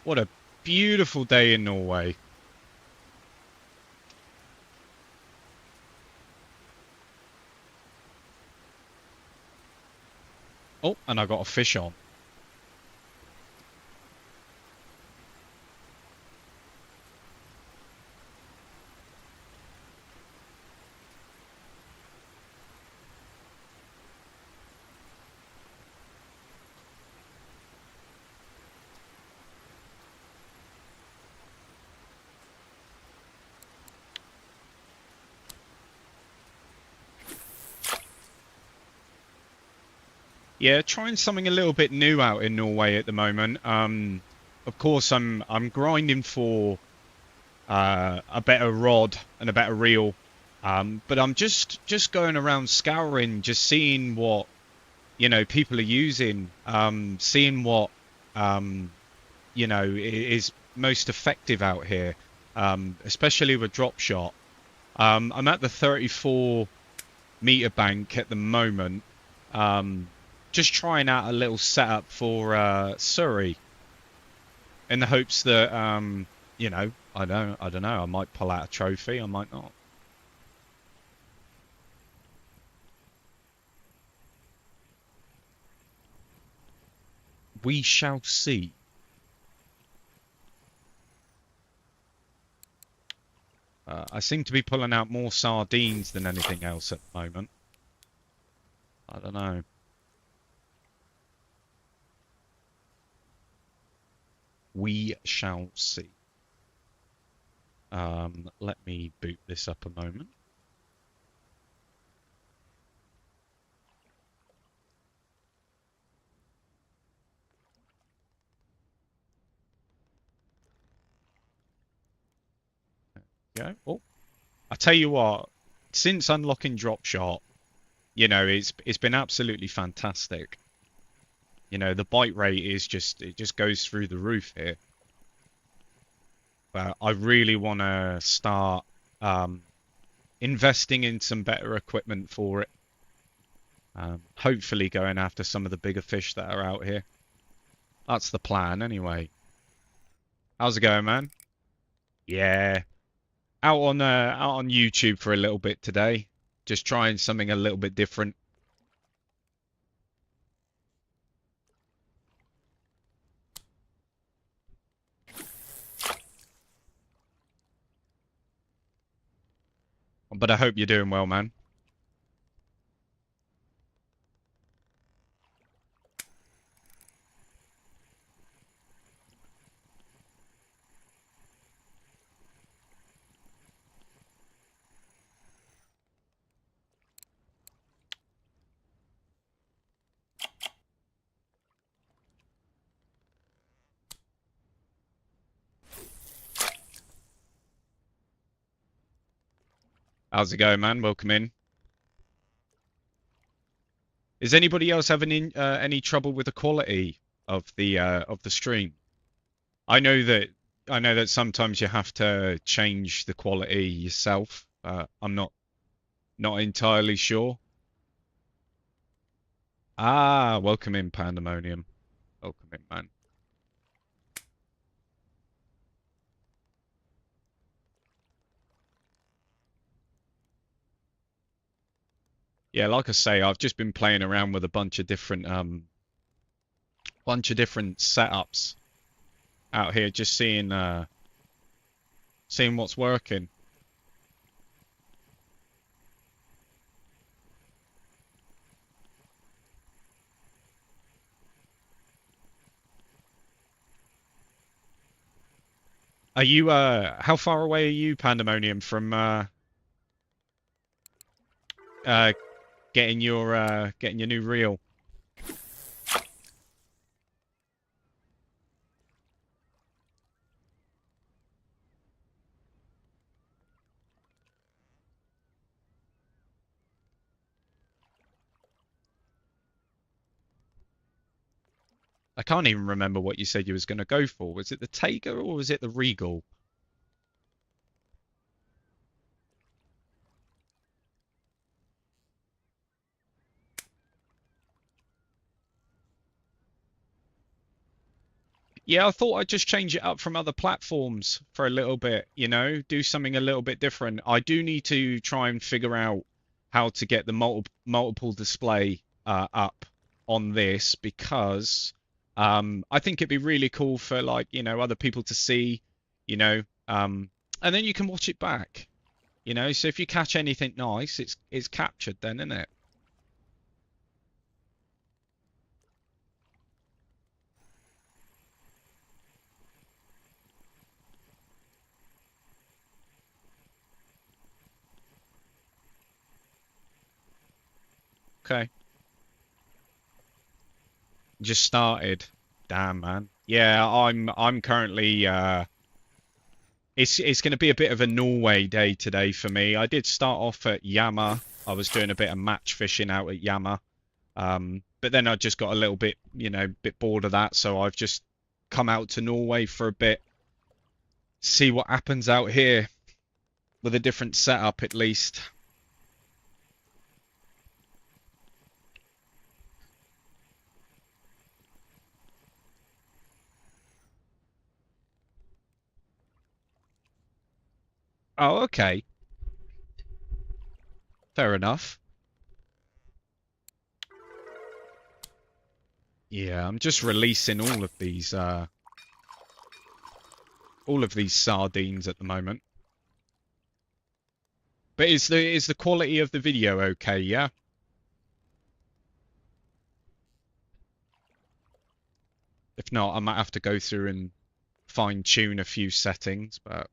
What a beautiful day in Norway. Oh, and I got a fish on. Yeah, trying something a little bit new out in Norway at the moment. Of course, I'm grinding for a better rod and a better reel. But I'm just going around scouring, just seeing what people are using, seeing what is most effective out here, especially with drop shot. I'm at the 34-meter bank at the moment. Just trying out a little setup for Surrey, in the hopes that I don't know. I might pull out a trophy. I might not. We shall see. I seem to be pulling out more sardines than anything else at the moment. I don't know. We shall see. Let me boot this up a moment. There we go. Oh, I tell you what, since unlocking drop shot, it's been absolutely fantastic. The bite rate is it just goes through the roof here. But I really want to start investing in some better equipment for it. Hopefully going after some of the bigger fish that are out here. That's the plan anyway. How's it going, man? Yeah. Out on YouTube for a little bit today. Just trying something a little bit different. But I hope you're doing well, man. How's it going, man? Welcome in. Is anybody else having any trouble with the quality of the stream? I know that sometimes you have to change the quality yourself. I'm not entirely sure. Ah, welcome in, Pandemonium. Welcome in, man. Yeah, like I say, I've just been playing around with a bunch of different setups out here, just seeing what's working. Are you how far away are you, Pandemonium, from uh getting your new reel? I can't even remember what you said you was going to go for. Was it the Tiger or was it the Regal? Yeah, I thought I'd just change it up from other platforms for a little bit, you know, do something a little bit different. I do need to try and figure out how to get the multiple display up on this because I think it'd be really cool for like, you know, other people to see, you know, and then you can watch it back, you know. So if you catch anything nice, it's captured then, isn't it? Okay. Just started. Damn, man. Yeah, I'm currently it's going to be a bit of a Norway day today for me. I did start off at Yama. I was doing a bit of match fishing out at Yama. But then I just got a little bit, you know, bit bored of that, so I've just come out to Norway for a bit, see what happens out here with a different setup at least. Oh, okay. Fair enough. Yeah, I'm just releasing all of these sardines at the moment. But is the quality of the video okay, yeah? If not, I might have to go through and fine tune a few settings, but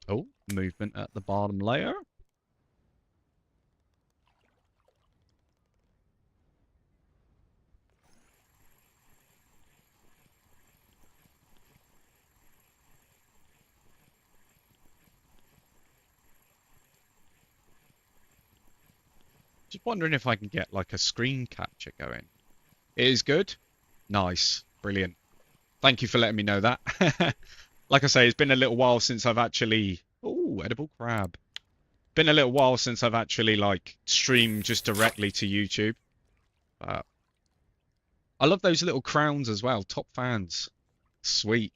oh, movement at the bottom layer. Just wondering if I can get like a screen capture going. It is good. Nice. Brilliant. Thank you for letting me know that. Like I say, it's been a little while since I've actually... Oh, edible crab. Been a little while since I've actually like streamed just directly to YouTube. But I love those little crowns as well. Top fans. Sweet.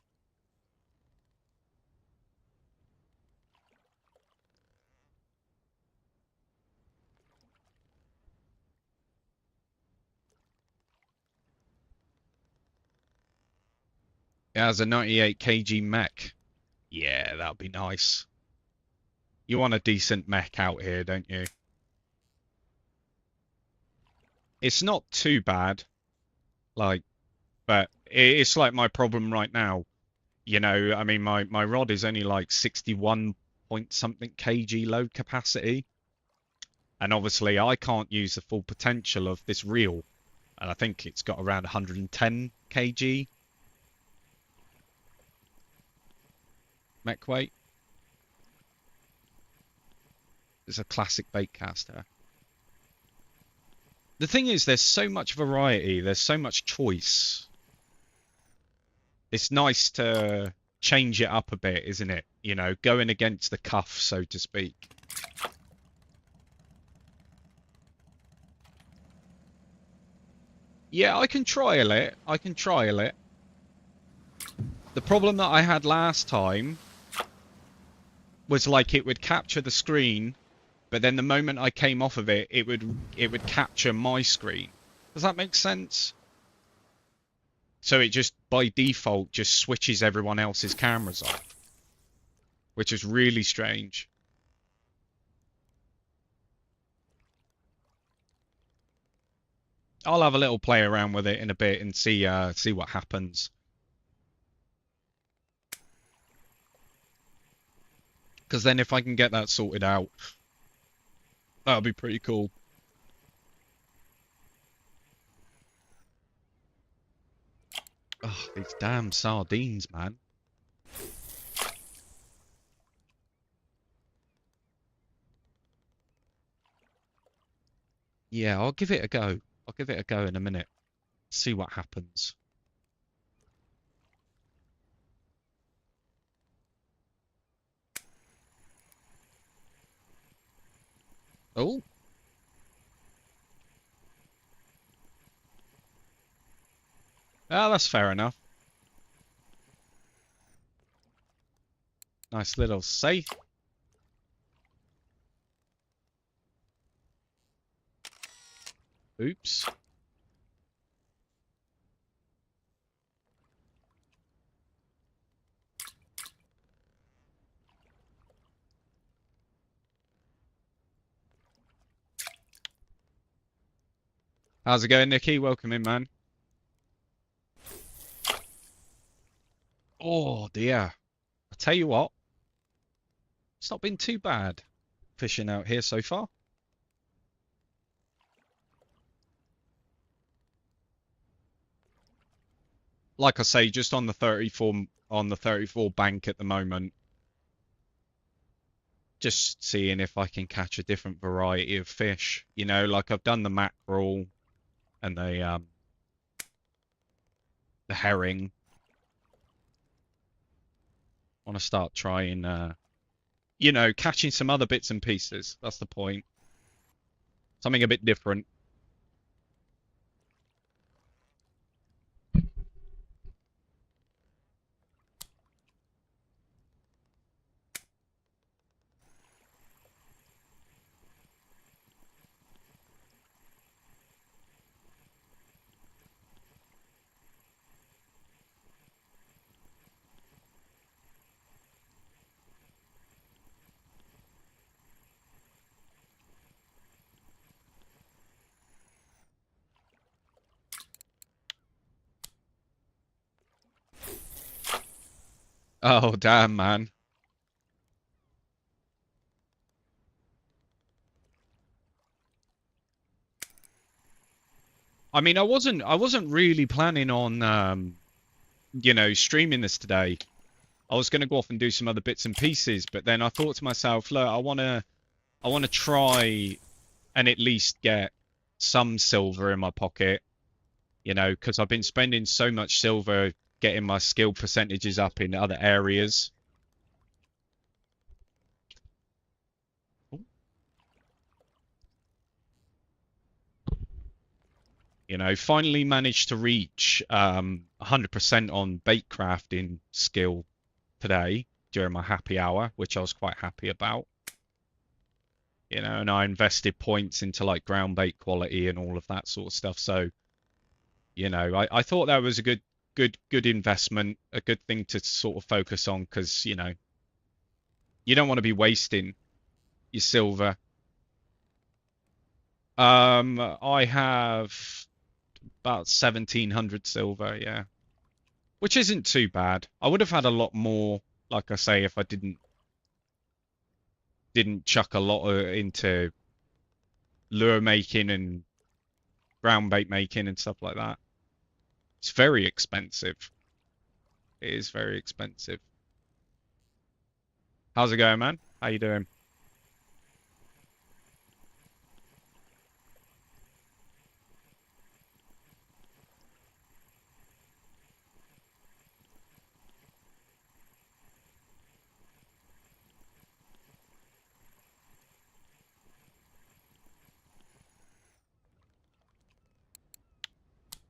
It has a 98 kg mech. Yeah, that'll be nice. You want a decent mech out here, don't you? It's not too bad, like, but it's like my problem right now. You know, I mean, my rod is only like 61 point something kg load capacity, and obviously I can't use the full potential of this reel, and I think it's got around 110 kg mech weight. It's a classic baitcaster. The thing is, there's so much variety, there's so much choice. It's nice to change it up a bit, isn't it? You know, going against the cuff, so to speak. Yeah, I can trial it. I can trial it. The problem that I had last time was like it would capture the screen, but then the moment I came off of it, it would capture my screen. Does that make sense? So it just by default just switches everyone else's cameras off, which is really strange. I'll have a little play around with it in a bit and see what happens. Because then if I can get that sorted out, that'll be pretty cool. Oh, these damn sardines, man. Yeah, I'll give it a go. I'll give it a go in a minute. See what happens. Oh, ah, that's fair enough. Nice little safe. Oops. How's it going, Nikki? Welcome in, man. Oh dear. I tell you what, it's not been too bad fishing out here so far. Like I say, just on the 34 bank at the moment. Just seeing if I can catch a different variety of fish. You know, like I've done the mackerel and the herring. I want to start trying you know, catching some other bits and pieces. That's the point. Something a bit different. Oh, damn, man. I mean, I wasn't really planning on you know, streaming this today. I was going to go off and do some other bits and pieces, but then I thought to myself, look, I want to try and at least get some silver in my pocket, you know, because I've been spending so much silver getting my skill percentages up in other areas. You know, finally managed to reach 100% on bait crafting skill today during my happy hour, which I was quite happy about. You know, and I invested points into like ground bait quality and all of that sort of stuff. So, you know, I thought that was a good investment, a good thing to sort of focus on because, you know, you don't want to be wasting your silver. I have about 1700 silver, yeah, which isn't too bad. I would have had a lot more, like I say, if I didn't chuck a lot into lure making and ground bait making and stuff like that. It's very expensive. It is very expensive. How's it going, man? How you doing?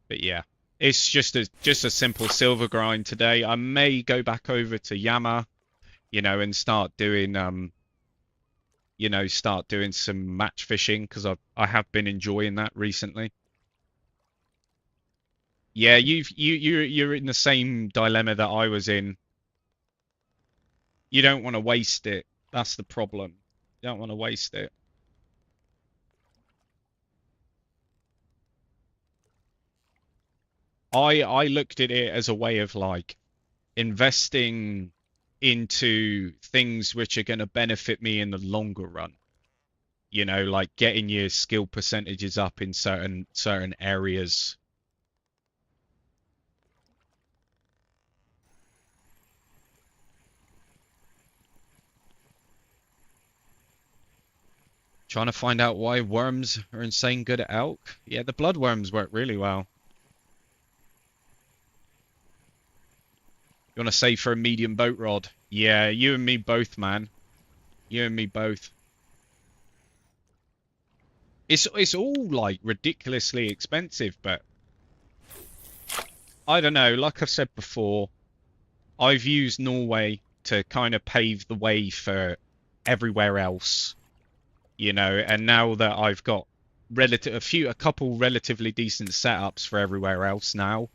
But yeah, it's just a simple silver grind today. I may go back over to Yama, you know, and start doing you know, start doing some match fishing because I have been enjoying that recently. Yeah, you're in the same dilemma that I was in. You don't want to waste it. That's the problem. You don't want to waste it. I looked at it as a way of like investing into things which are going to benefit me in the longer run. You know, like getting your skill percentages up in certain areas. Trying to find out why worms are insane good at elk. Yeah, the bloodworms work really well. You want to save for a medium boat rod? Yeah, you and me both, man. You and me both. It's all like ridiculously expensive, but I don't know. Like I've said before, I've used Norway to kind of pave the way for everywhere else, you know, and now that I've got a couple relatively decent setups for everywhere else now,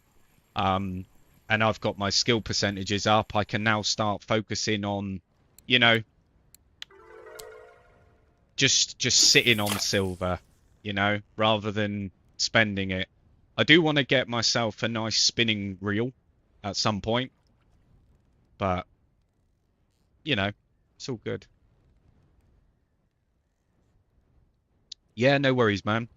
um, and I've got my skill percentages up, I can now start focusing on, you know, just sitting on silver, you know, rather than spending it. I do want to get myself a nice spinning reel at some point, but you know, it's all good. Yeah, no worries, man.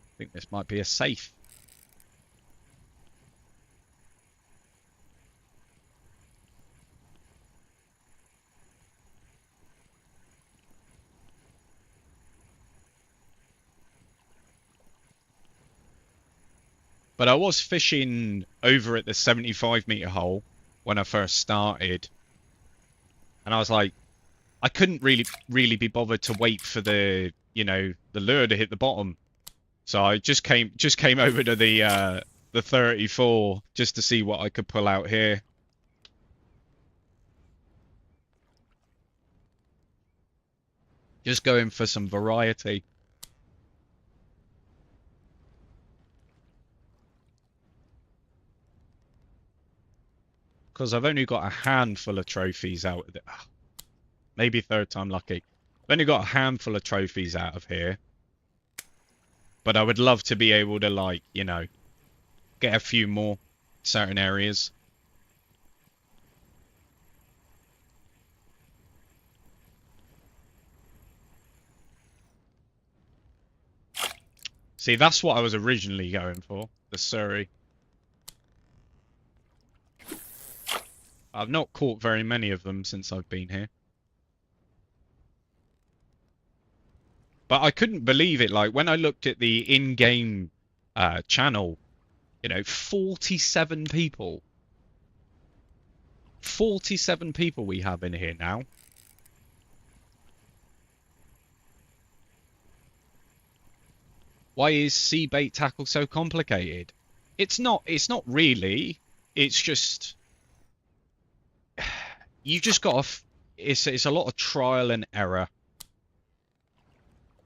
I think this might be a safe. But I was fishing over at the 75-meter hole when I first started, and I was like, I couldn't really be bothered to wait for the lure to hit the bottom. So I just came over to the 34 just to see what I could pull out here. Just going for some variety. Because I've only got a handful of trophies out of it. Maybe third time lucky. I've only got a handful of trophies out of here. But I would love to be able to, like, you know, get a few more certain areas. See, that's what I was originally going for, the Surrey. I've not caught very many of them since I've been here. But I couldn't believe it. Like, when I looked at the in-game channel, you know, 47 people. 47 people we have in here now. Why is sea bait tackle so complicated? It's not really. It's just you just got to it's a lot of trial and error.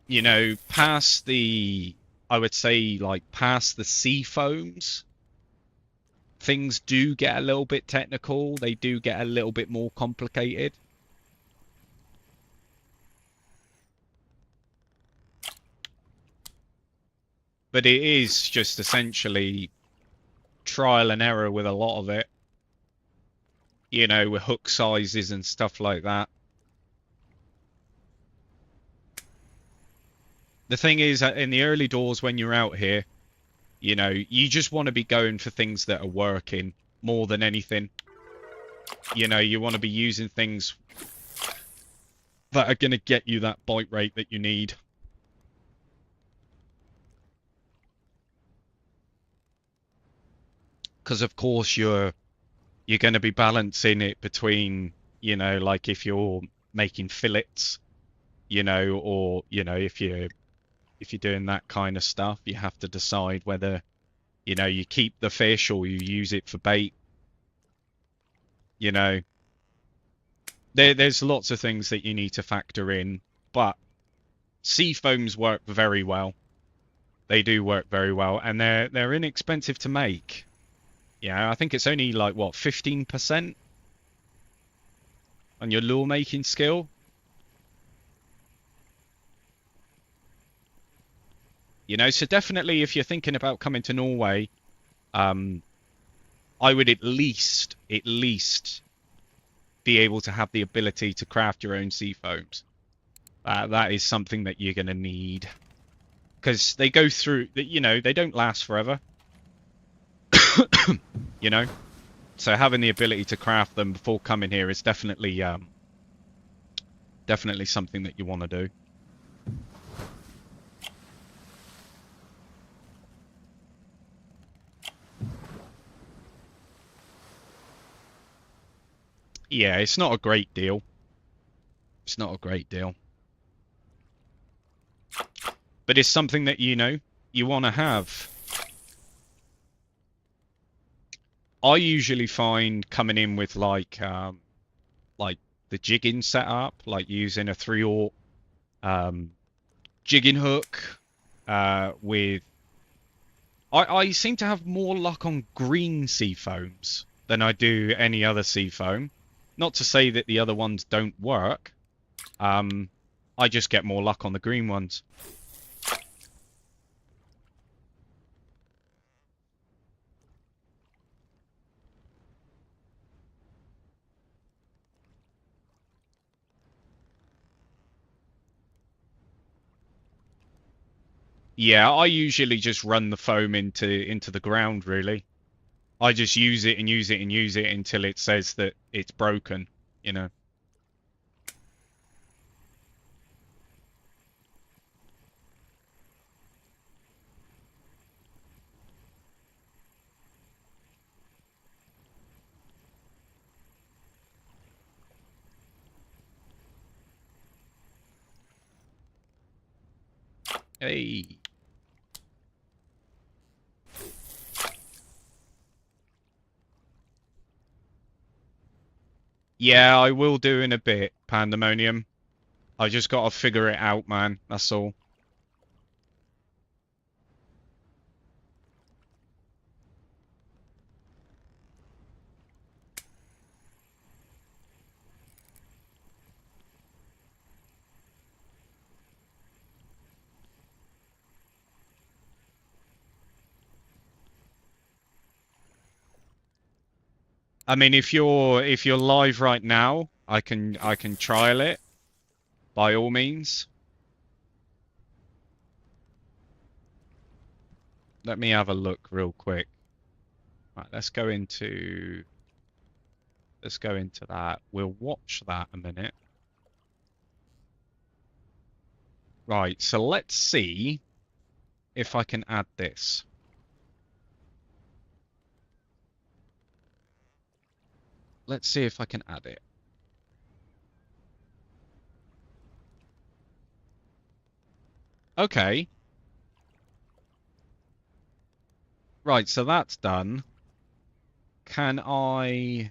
You know, past the I would say like past the sea foams, things do get a little bit technical. They do get a little bit more complicated. But it is just essentially trial and error with a lot of it. You know, with hook sizes and stuff like that. The thing is, in the early doors when you're out here, you know, you just want to be going for things that are working more than anything. You know, you want to be using things that are going to get you that bite rate that you need. Because of course you're going to be balancing it between, you know, like if you're making fillets, you know, or you know, if you're doing that kind of stuff, you have to decide whether, you know, you keep the fish or you use it for bait. You know, there's lots of things that you need to factor in, but sea foams work very well. They do work very well, and they're inexpensive to make. Yeah, I think it's only like what 15% on your lure making skill. You know, so definitely if you're thinking about coming to Norway, I would at least be able to have the ability to craft your own sea foams. That is something that you're going to need, because they go through, you know, they don't last forever. You know, so having the ability to craft them before coming here is definitely definitely something that you want to do. Yeah, it's not a great deal. It's not a great deal. But it's something that, you want to have. I usually find coming in with like the jigging setup, like using a 3/0 um, jigging hook with I seem to have more luck on green sea foams than I do any other sea foam. Not to say that the other ones don't work. Um, I just get more luck on the green ones. Yeah, I usually just run the foam into the ground, really. I just use it and use it and use it until it says that it's broken, you know. Hey. Yeah, I will do in a bit, Pandemonium. I just gotta figure it out, man. That's all. I mean, if you're live right now, I can trial it by all means. Let me have a look real quick. Right, let's go into that. We'll watch that a minute. Right, so let's see if I can add this. Let's see if I can add it. Okay. Right, so that's done. Can I...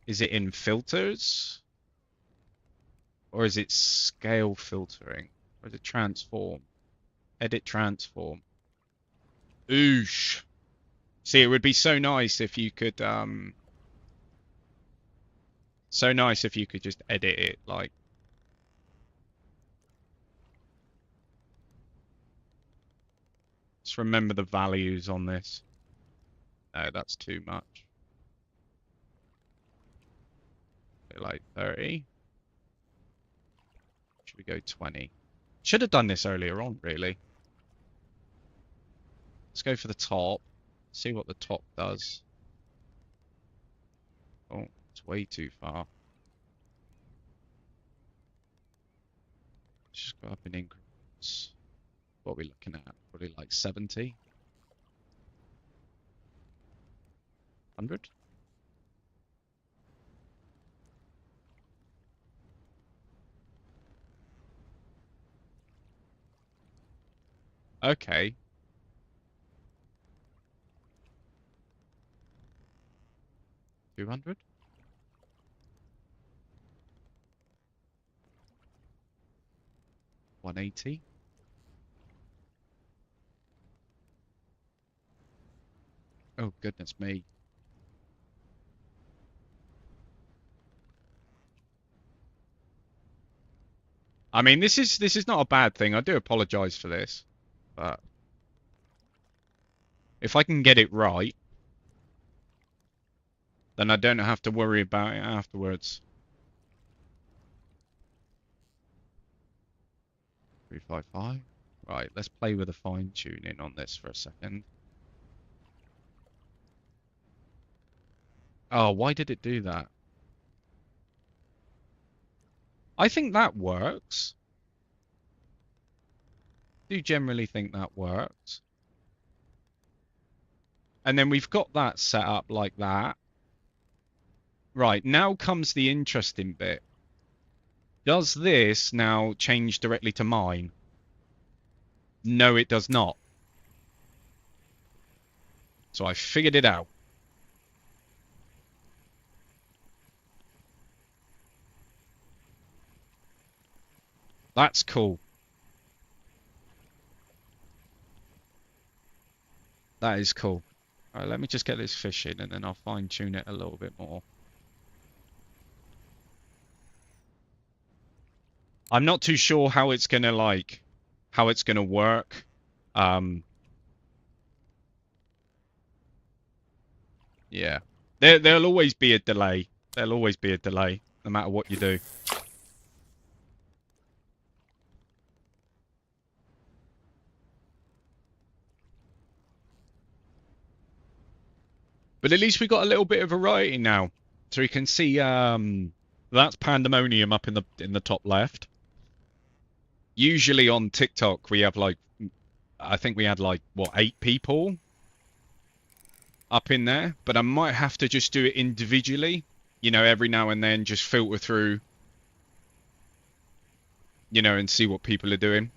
Is it in filters? Or is it scale filtering? Or is it transform? Edit transform. Oosh. See, it would be so nice if you could, so nice if you could just edit it, like. Just remember the values on this. No, that's too much. Like 30. Should we go 20? Should have done this earlier on, really. Let's go for the top. See what the top does. Oh, it's way too far. Let's just go up in increments. What are we looking at? Probably like 70? 100? Okay. 200? 180? Oh, goodness me. I mean, this is not a bad thing. I do apologize for this, but if I can get it right, then I don't have to worry about it afterwards. 355. Right, let's play with the fine tuning on this for a second. Oh, why did it do that? I think that works. I do generally think that works. And then we've got that set up like that. Right, now comes the interesting bit. Does this now change directly to mine? No, it does not. So I figured it out. That's cool. That is cool. All right, let me just get this fish in and then I'll fine tune it a little bit more. I'm not too sure how it's gonna work. Um, yeah. There'll always be a delay. There'll always be a delay, no matter what you do. But at least we got a little bit of variety now. So you can see that's pandemonium up in the top left. Usually on TikTok we have like I think we had like what 8 people up in there, but I might have to just do it individually, you know, every now and then just filter through, you know, and see what people are doing.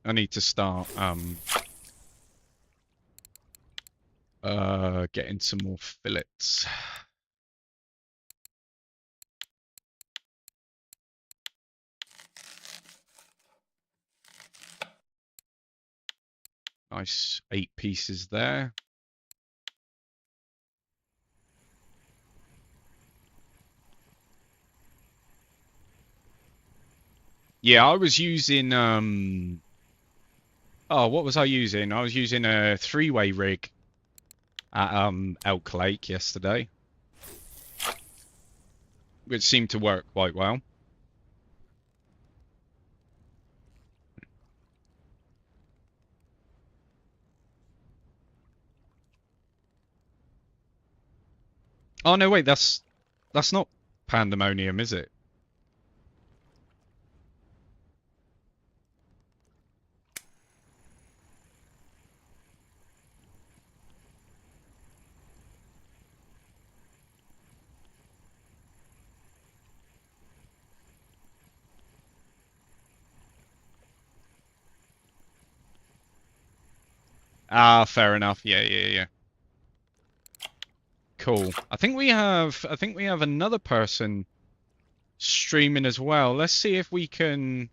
I need to start getting some more fillets. Nice 8 pieces there. Yeah, I was using oh, what was I using? I was using a 3-way rig at Elk Lake yesterday, which seemed to work quite well. Oh no, wait, that's not pandemonium, is it? Ah, fair enough. Yeah, yeah, yeah. Cool. I think we have another person streaming as well. Let's see if we can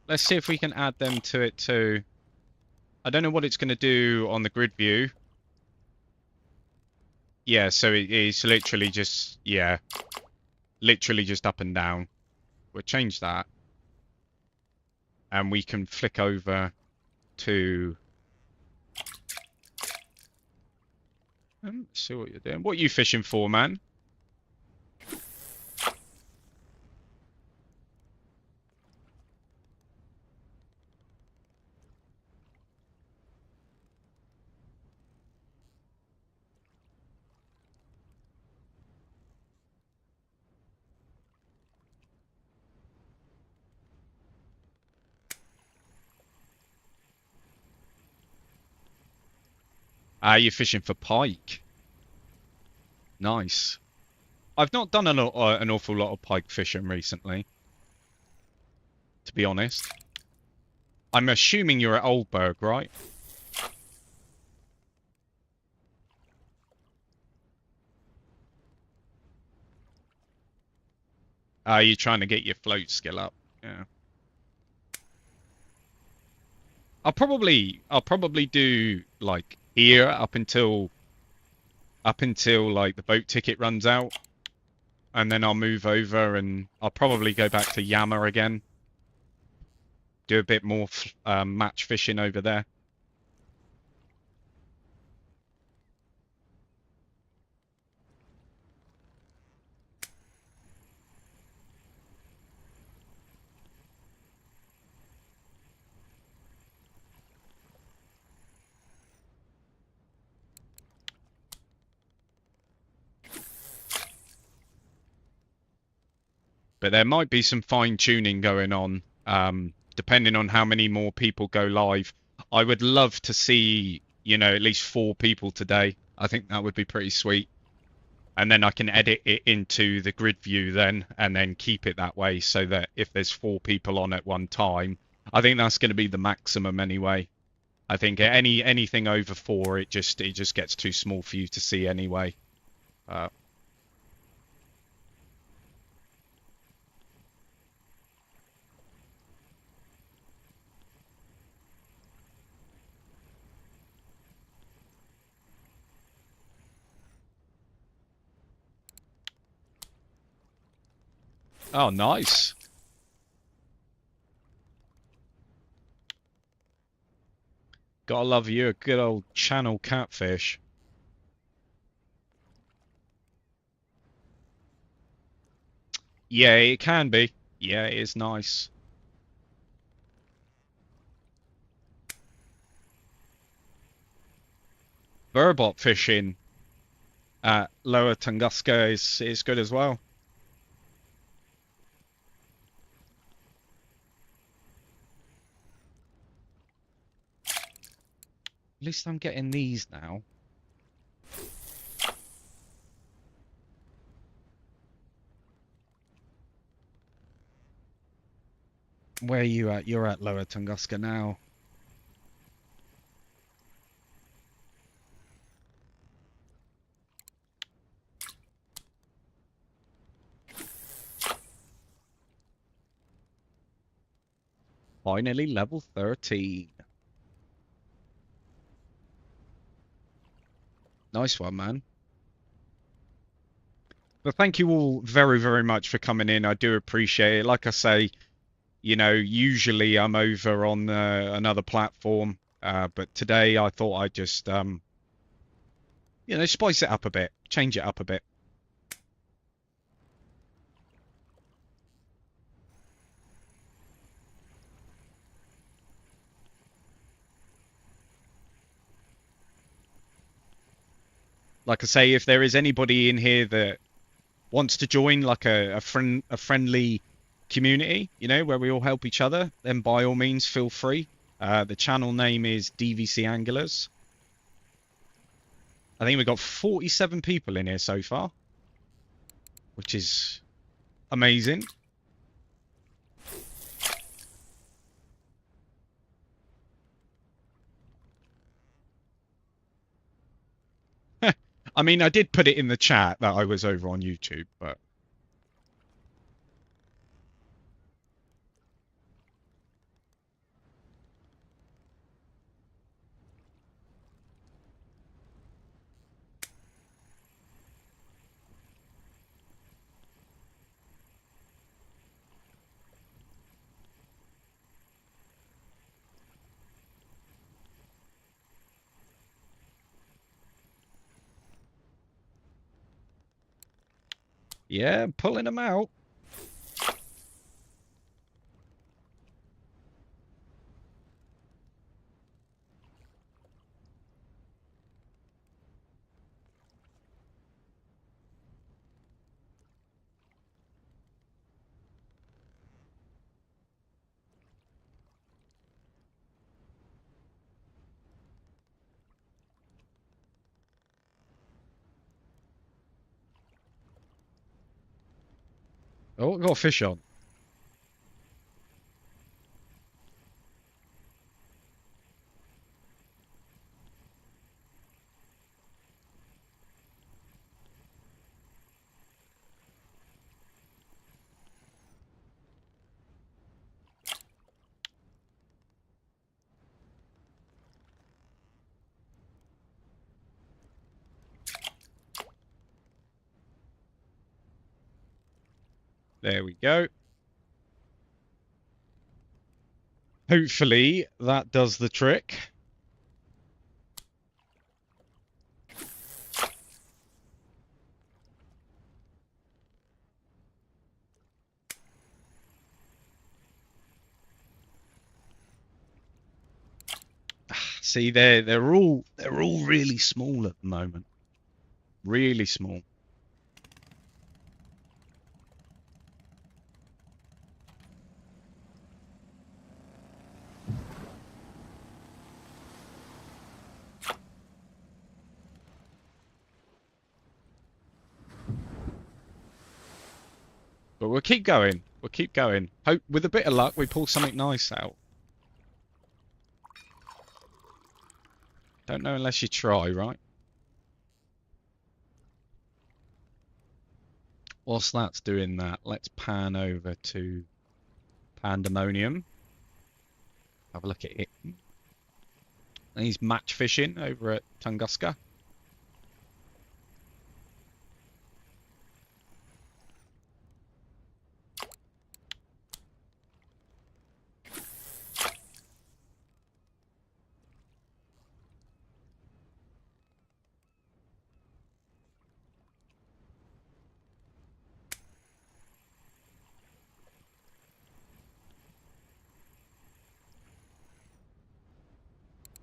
add them to it too. I don't know what it's going to do on the grid view. Yeah, so it is literally just literally just up and down. We'll change that. And we can flick over to see what you're doing. What are you fishing for, man? Ah, you're fishing for pike. Nice. I've not done an awful lot of pike fishing recently, to be honest. I'm assuming you're at Oldberg, right? You're trying to get your float skill up. Yeah. I'll probably do like here up until like the boat ticket runs out, and then I'll move over and I'll probably go back to Yama again. Do a bit more match fishing over there. But there might be some fine tuning going on, depending on how many more people go live. I would love to see, you know, at least 4 people today. I think that would be pretty sweet. And then I can edit it into the grid view then, and then keep it that way so that if there's 4 people on at one time, I think that's going to be the maximum anyway. I think anything over 4, it just gets too small for you to see anyway. Oh, nice. Gotta love you a good old channel catfish. Yeah, it can be. Yeah, it is nice. Burbot fishing at Lower Tunguska is good as well. At least I'm getting these now. Where are you at? You're at Lower Tunguska now. Finally level 13. Nice one, man. But thank you all very, very much for coming in. I do appreciate it. Like I say, you know, usually I'm over on another platform, but today I thought I'd just, you know, spice it up a bit, change it up a bit. Like I say, if there is anybody in here that wants to join, like a friendly community, you know, where we all help each other, then by all means feel free. The channel name is DVC Anglers. I think we've got 47 people in here so far, which is amazing. I mean, I did put it in the chat that I was over on YouTube, but yeah, I'm pulling them out. Oh, I've got a fish on. There we go. Hopefully that does the trick. See, they're all really small at the moment. Really small. But we'll keep going. We'll keep going. Hope with a bit of luck we pull something nice out. Don't know unless you try, right? Whilst that's doing that, let's pan over to Pandemonium. Have a look at it. And he's match fishing over at Tunguska.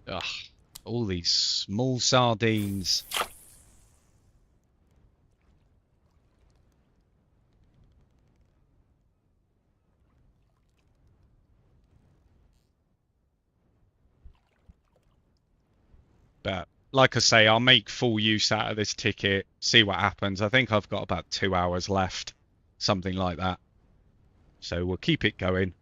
Ugh, all these small sardines. But like I say, I'll make full use out of this ticket, see what happens. I think I've got about 2 hours left, something like that. So we'll keep it going.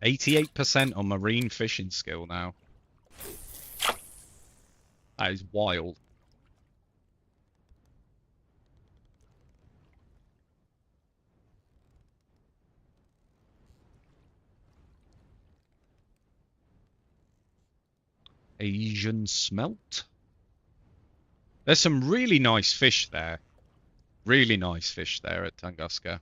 %88 on marine fishing skill now. That is wild. Asian smelt. There's some really nice fish there. Really nice fish there at Tunguska.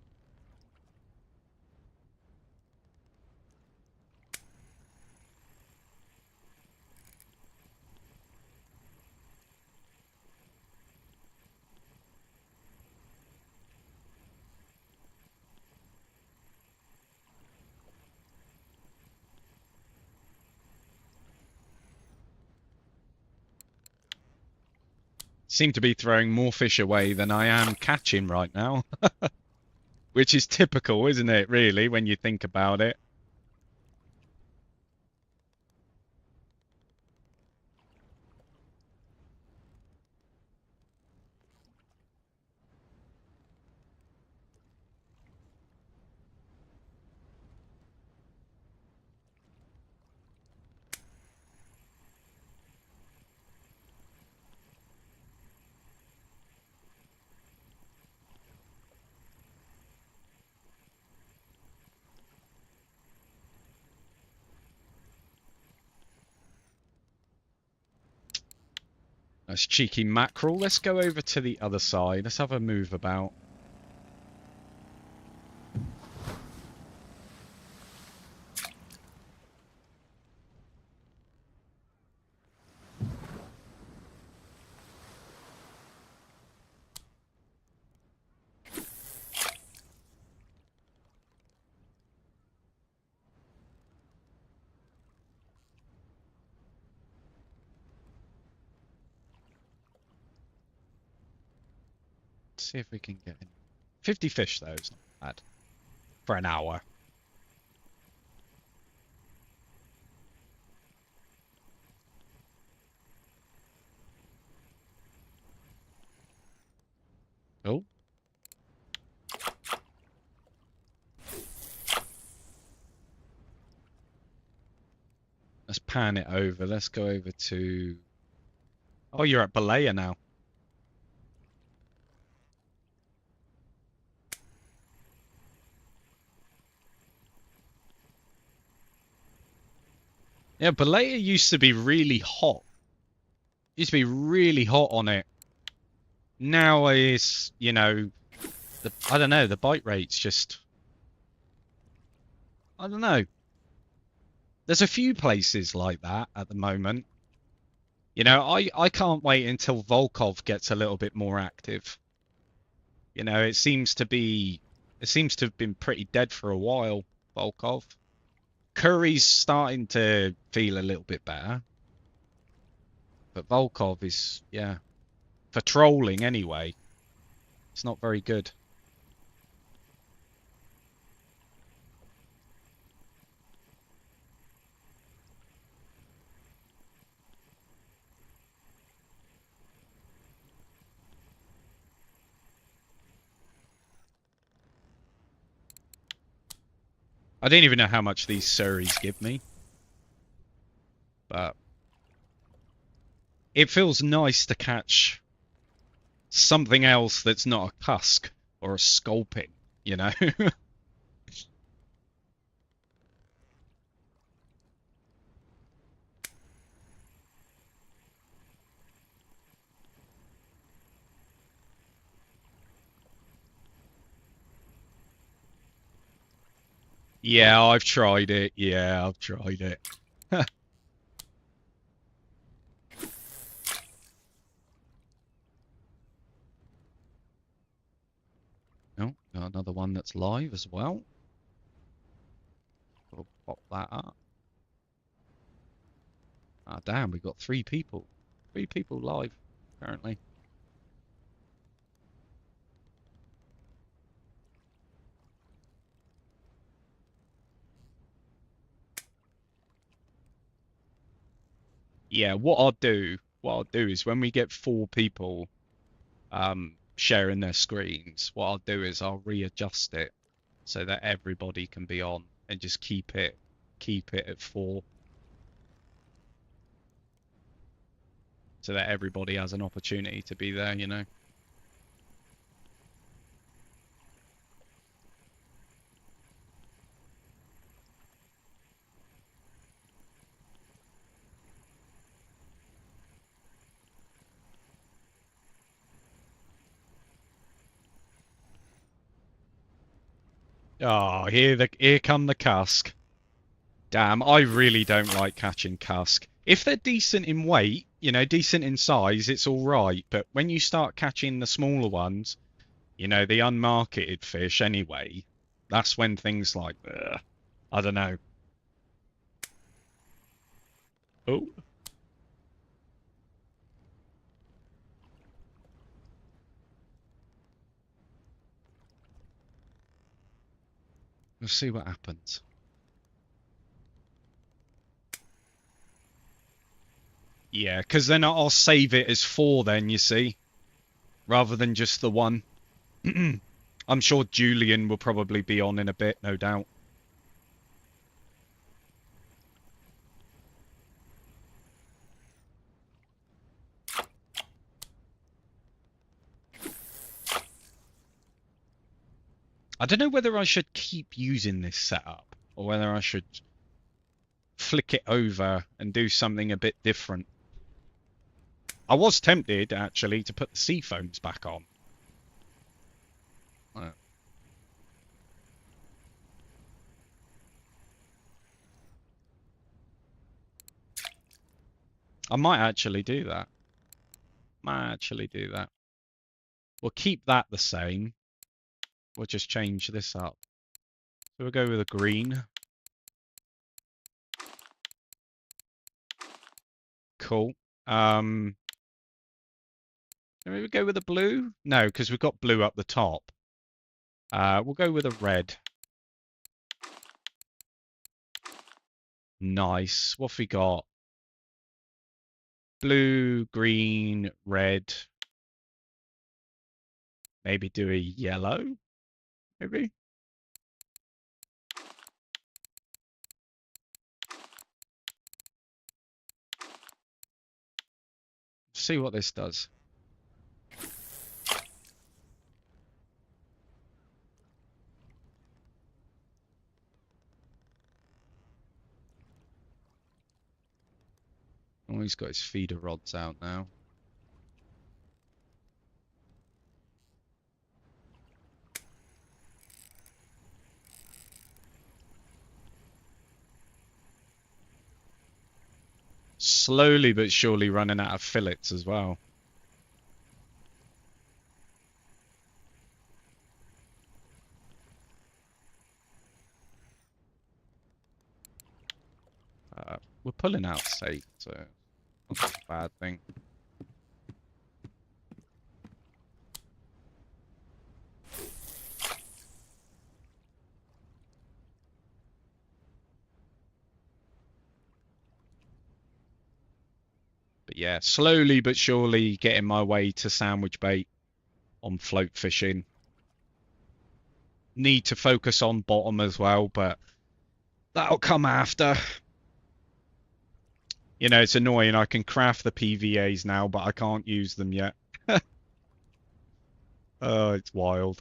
Seem to be throwing more fish away than I am catching right now. Which is typical, isn't it, really, when you think about it? That's cheeky mackerel. Let's go over to the other side. Let's have a move about. See if we can get in. 50 fish though, it's not bad. For an hour. Oh. Let's pan it over. Let's go over to... Oh, you're at Balea now. Yeah, Balea used to be really hot. Used to be really hot on it. Now is, you know, I don't know, the bite rate's just... I don't know. There's a few places like that at the moment. You know, I can't wait until Volkov gets a little bit more active. You know, it seems to have been pretty dead for a while, Volkov. Curry's starting to feel a little bit better, but Volkov is, yeah, for trolling anyway, it's not very good. I don't even know how much these Surreys give me, but it feels nice to catch something else that's not a cusk or a sculpin, you know? Yeah, I've tried it. Yeah, I've tried it. Oh, got another one that's live as well. We'll pop that up. Ah, damn, we've got 3 people. 3 people live, apparently. Yeah, what I'll do is when we get 4 people sharing their screens, what I'll do is I'll readjust it so that everybody can be on and just keep it at 4 so that everybody has an opportunity to be there, you know. Oh, here come the cusk. Damn, I really don't like catching cusk. If they're decent in weight, you know, decent in size, it's all right. But when you start catching the smaller ones, you know, the unmarketed fish anyway, that's when things like, I don't know. Oh, let's see what happens. Yeah, because then I'll save it as 4 then, you see, rather than just the one. I'm sure Julian will probably be on in a bit, no doubt. I don't know whether I should keep using this setup or whether I should flick it over and do something a bit different. I was tempted, actually, to put the seafoams back on. I might actually do that. We'll keep that the same. We'll just change this up. So we'll go with a green. Cool. Maybe we go with a blue? No, because we've got blue up the top. We'll go with a red. Nice. What have we got? Blue, green, red. Maybe do a yellow? Maybe? See what this does. Oh, he's got his feeder rods out now. Slowly but surely running out of fillets as well. we're pulling out safe, so not a bad thing. But yeah, slowly but surely getting my way to sandwich bait on float fishing. Need to focus on bottom as well, but that'll come after. You know, it's annoying. I can craft the PVAs now, but I can't use them yet. Oh, it's wild.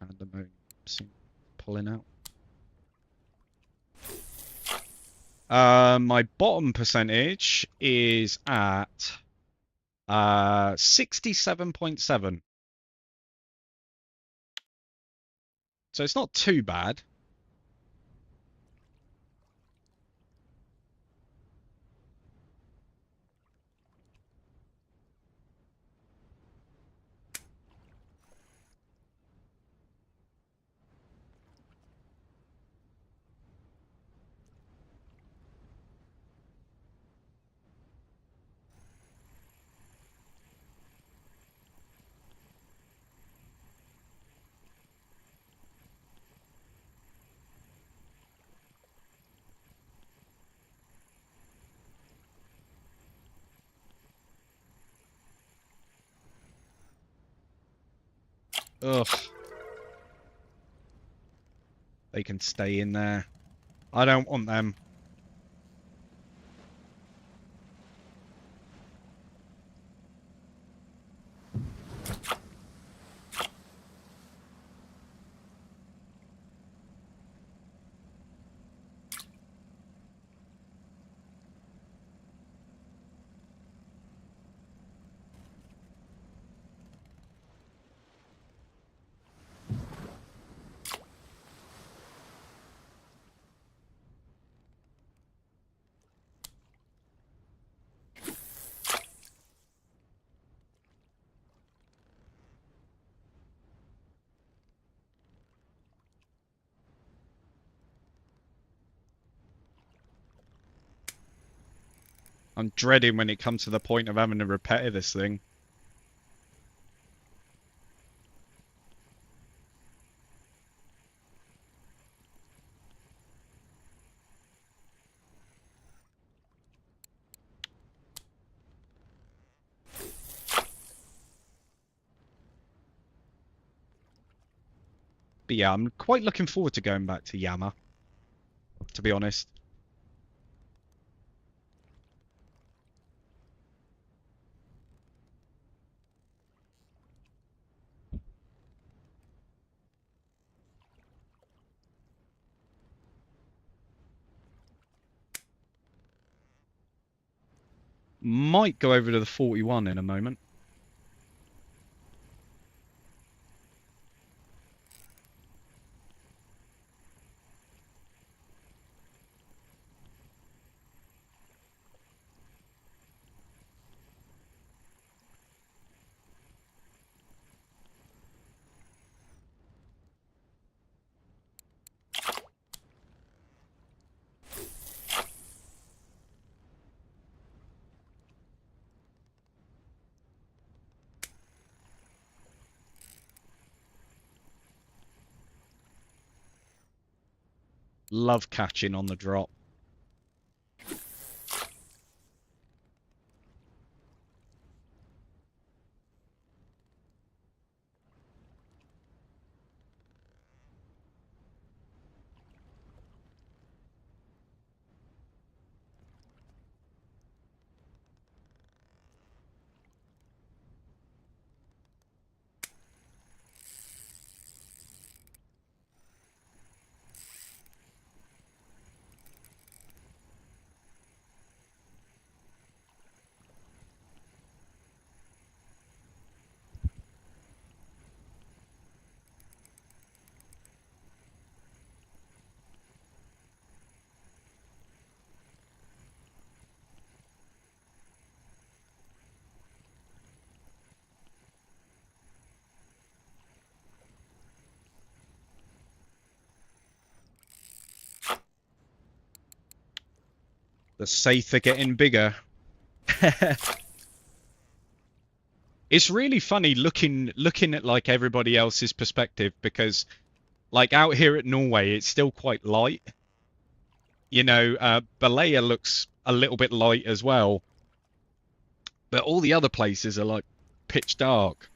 Pandemonium pulling out. My bottom percentage is at 67.7. So it's not too bad. Ugh. They can stay in there. I don't want them. I'm dreading when it comes to the point of having to repair this thing. But yeah, I'm quite looking forward to going back to Yama, to be honest. Might go over to the 41 in a moment. Love catching on the drop. The safe are getting bigger. It's really funny looking at like everybody else's perspective, because like out here at Norway, it's still quite light. You know, Balea looks a little bit light as well, but all the other places are like pitch dark.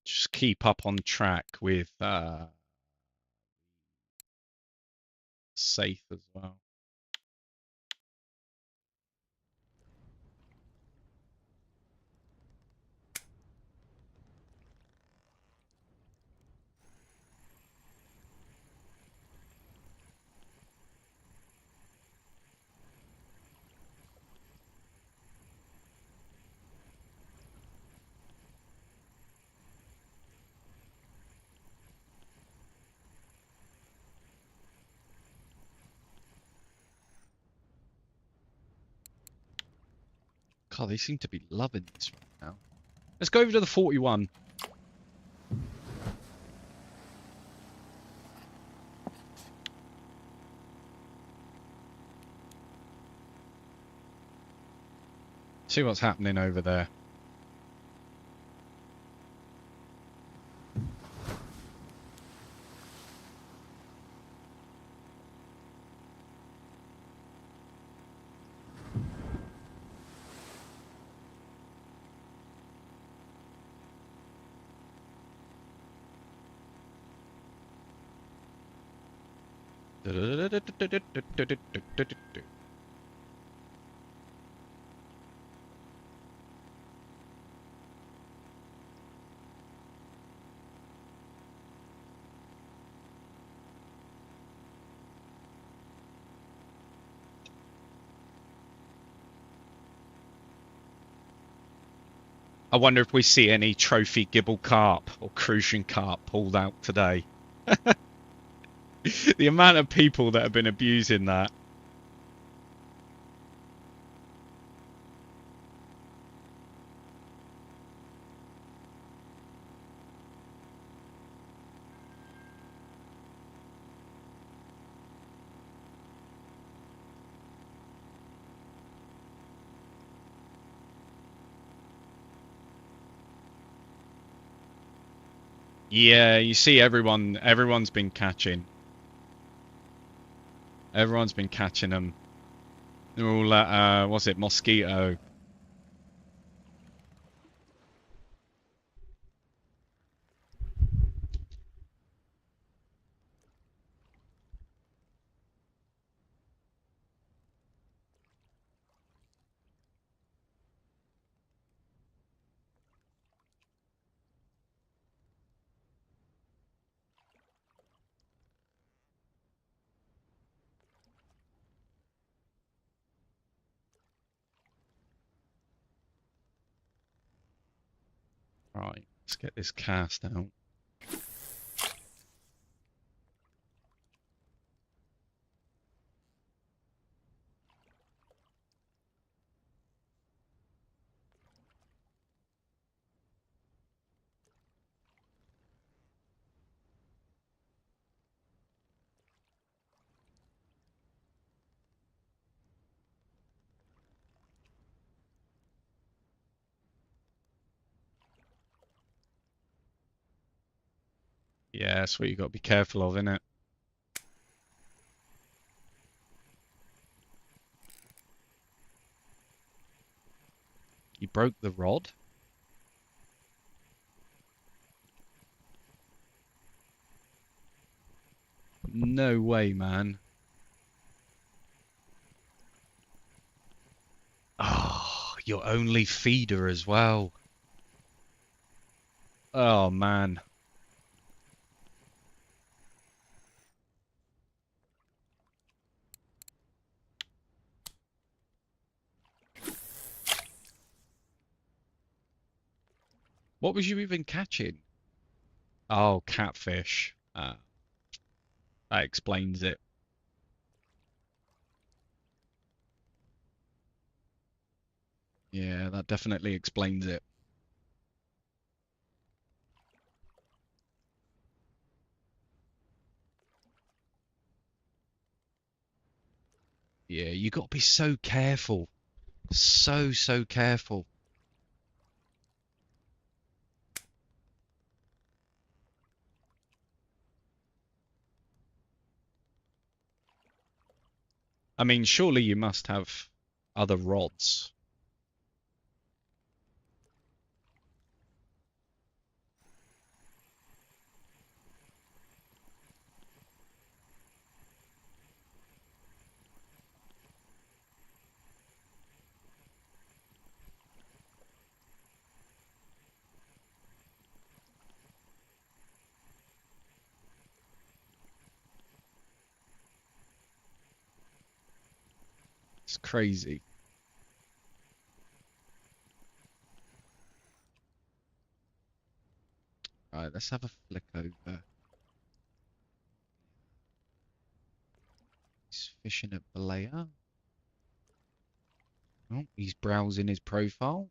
Just keep up on track with safe as well. God, they seem to be loving this right now. Let's go over to the 41. See what's happening over there. I wonder if we see any trophy gibble carp or crucian carp pulled out today. The amount of people that have been abusing that. Yeah, you see everyone's been catching. Everyone's been catching them. They're all at, what's it, Mosquito. Right, let's get this cast out. Yeah, that's what you got to be careful of, innit? You broke the rod? No way, man. Oh, your only feeder as well. Oh, man. What was you even catching? Oh, catfish. That explains it. Yeah, that definitely explains it. Yeah, you got to be so careful. So careful. I mean, surely you must have other rods. It's crazy. All right, let's have a flick over. He's fishing at Balea. Oh, he's browsing his profile.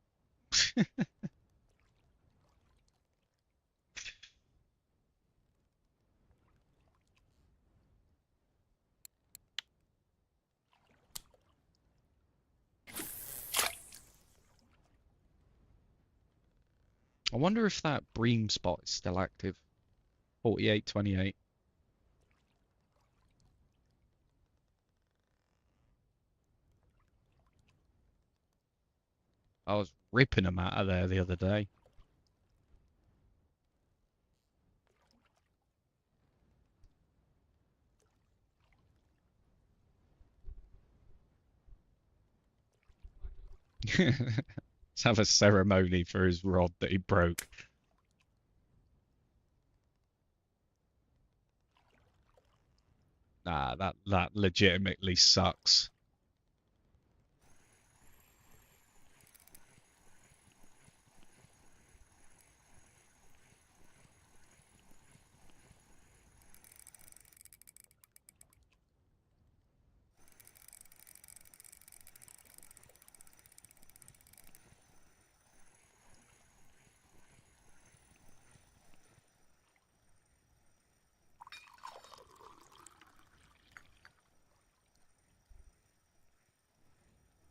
I wonder if that bream spot is still active. 4828. I was ripping them out of there the other day. Let's have a ceremony for his rod that he broke. Nah, that legitimately sucks.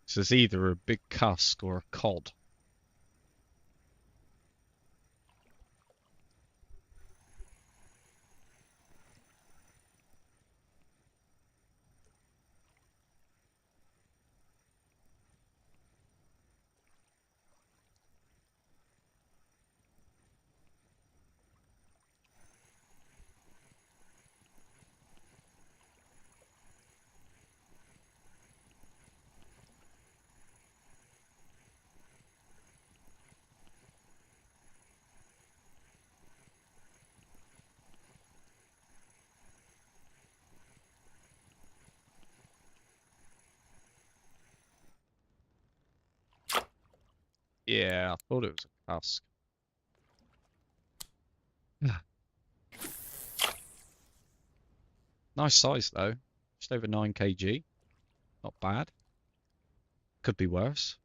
So it's either a big cusk or a cod. Yeah, I thought it was a cusk. Nice size though. Just over 9 kg. Not bad. Could be worse.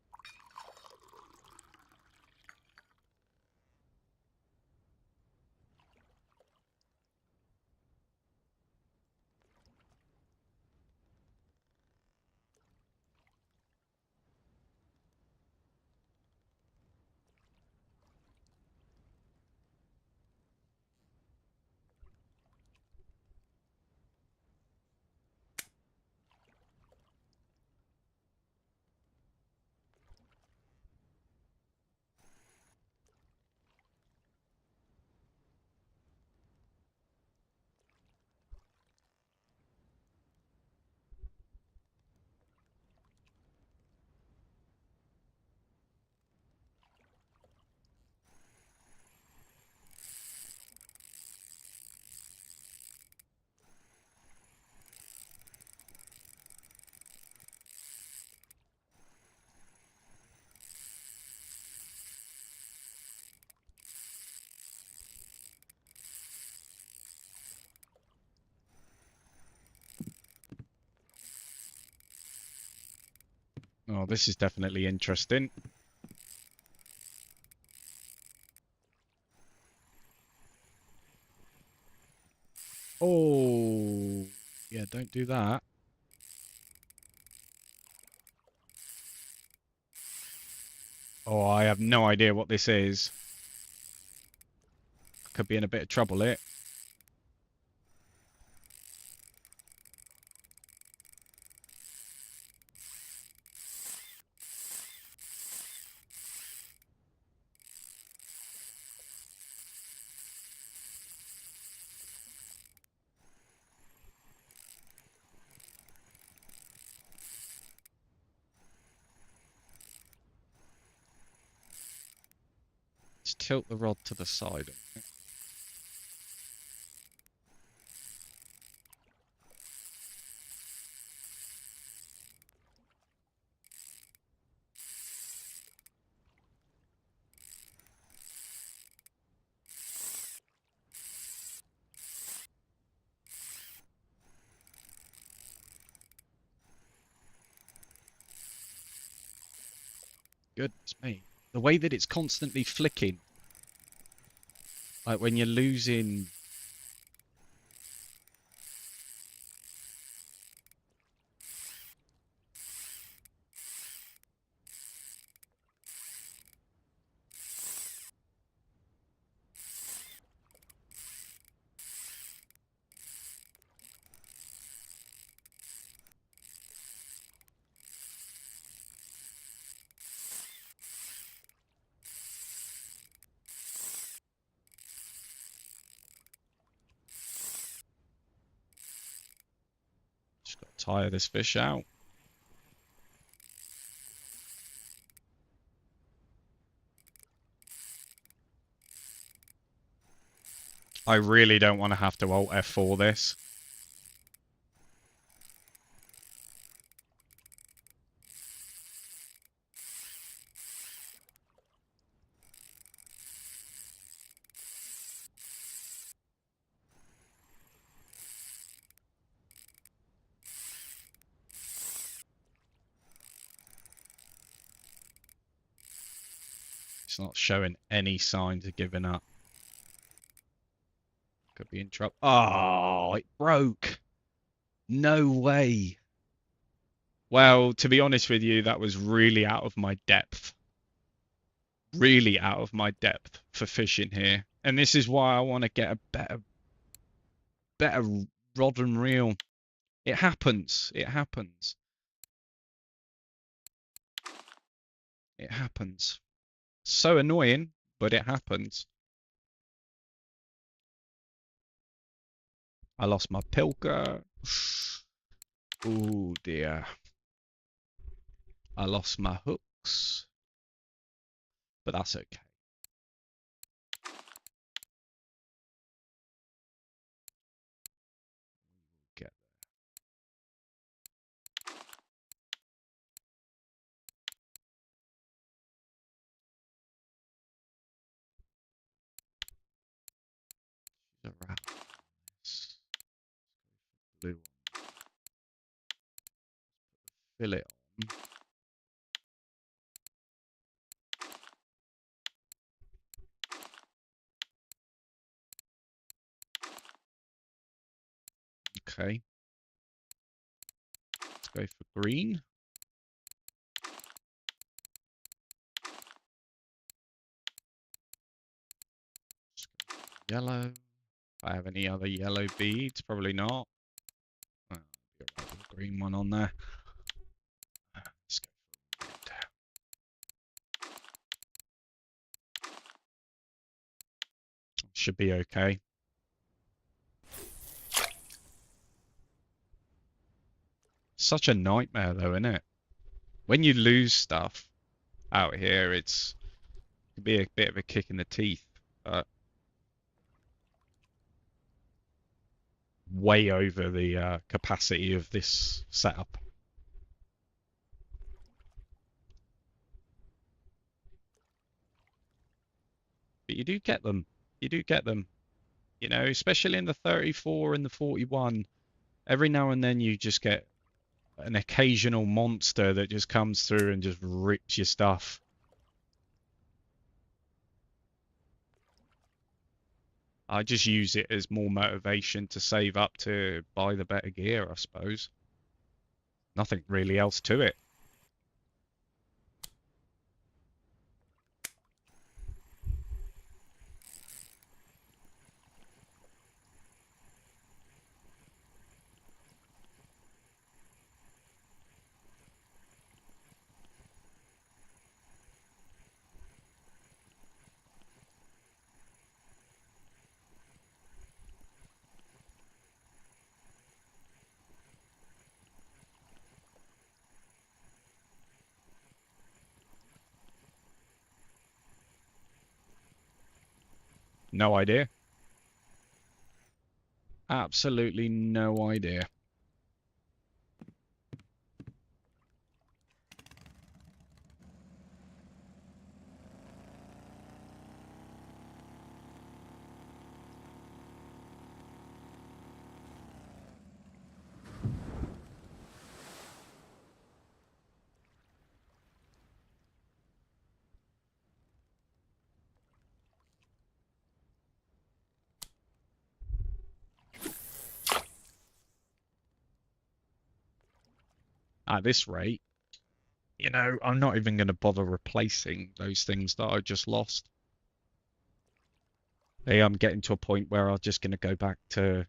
Oh, this is definitely interesting. Oh, yeah, don't do that. Oh, I have no idea what this is. Could be in a bit of trouble, it. Let's tilt the rod to the side. Goodness me. The way that it's constantly flicking. Like when you're losing. Just got to tire this fish out. I really don't want to have to Alt F4 this. It's not showing any signs of giving up. Could be in trouble. Oh, it broke. No way. Well, to be honest with you, that was really out of my depth. Really out of my depth for fishing here. And this is why I want to get a better rod and reel. It happens. It happens. It happens. So annoying, but it happens. I lost my pilker. Oh dear. I lost my hooks. But that's okay. Get there. She's a rat. Blue one. Fill it on. Okay. Let's go for green. Yellow. If I have any other yellow beads, probably not. Well, be alright with a green one on there. Let's go for red. Should be okay. Such a nightmare though, isn't it? When you lose stuff out here, it can be a bit of a kick in the teeth. But way over the capacity of this setup. But you do get them. You do get them. You know, especially in the 34 and the 41. Every now and then you just get an occasional monster that just comes through and just rips your stuff. I just use it as more motivation to save up to buy the better gear, I suppose. Nothing really else to it. No idea. Absolutely no idea. At this rate, you know, I'm not even going to bother replacing those things that I just lost. I'm getting to a point where I'm just going to go back to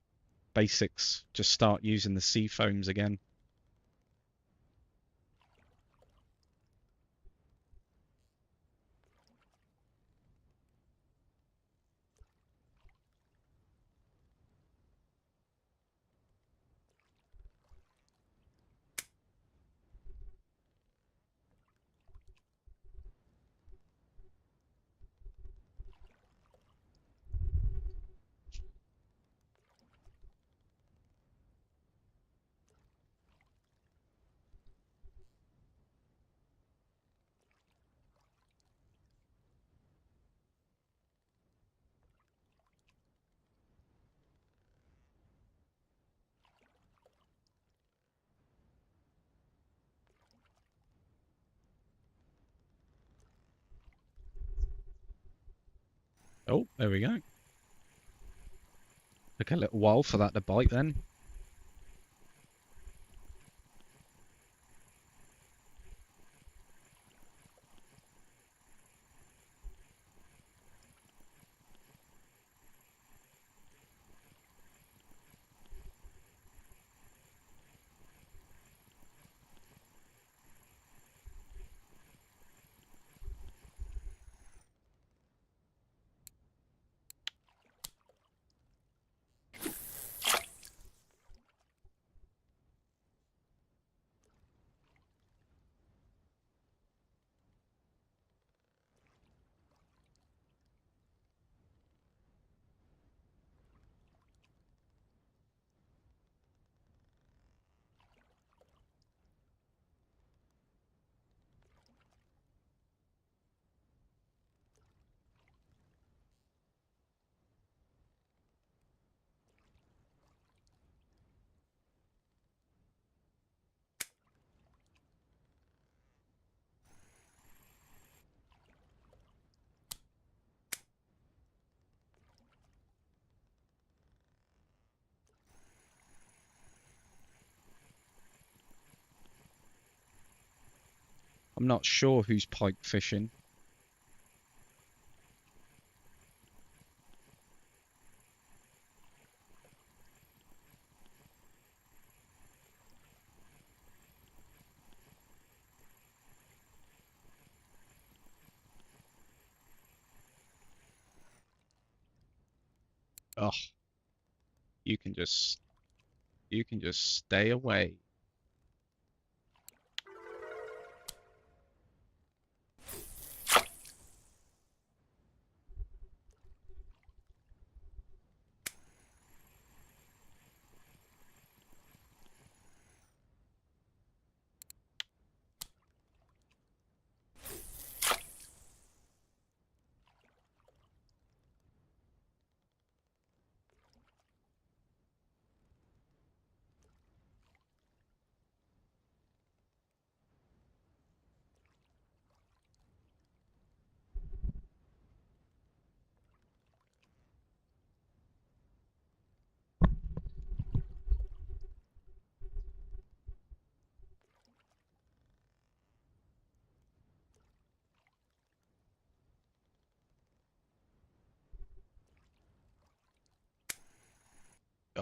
basics, just start using the sea foams again. Oh, there we go. Took a little while for that to bite then. I'm not sure who's pike fishing. Oh, you can just stay away.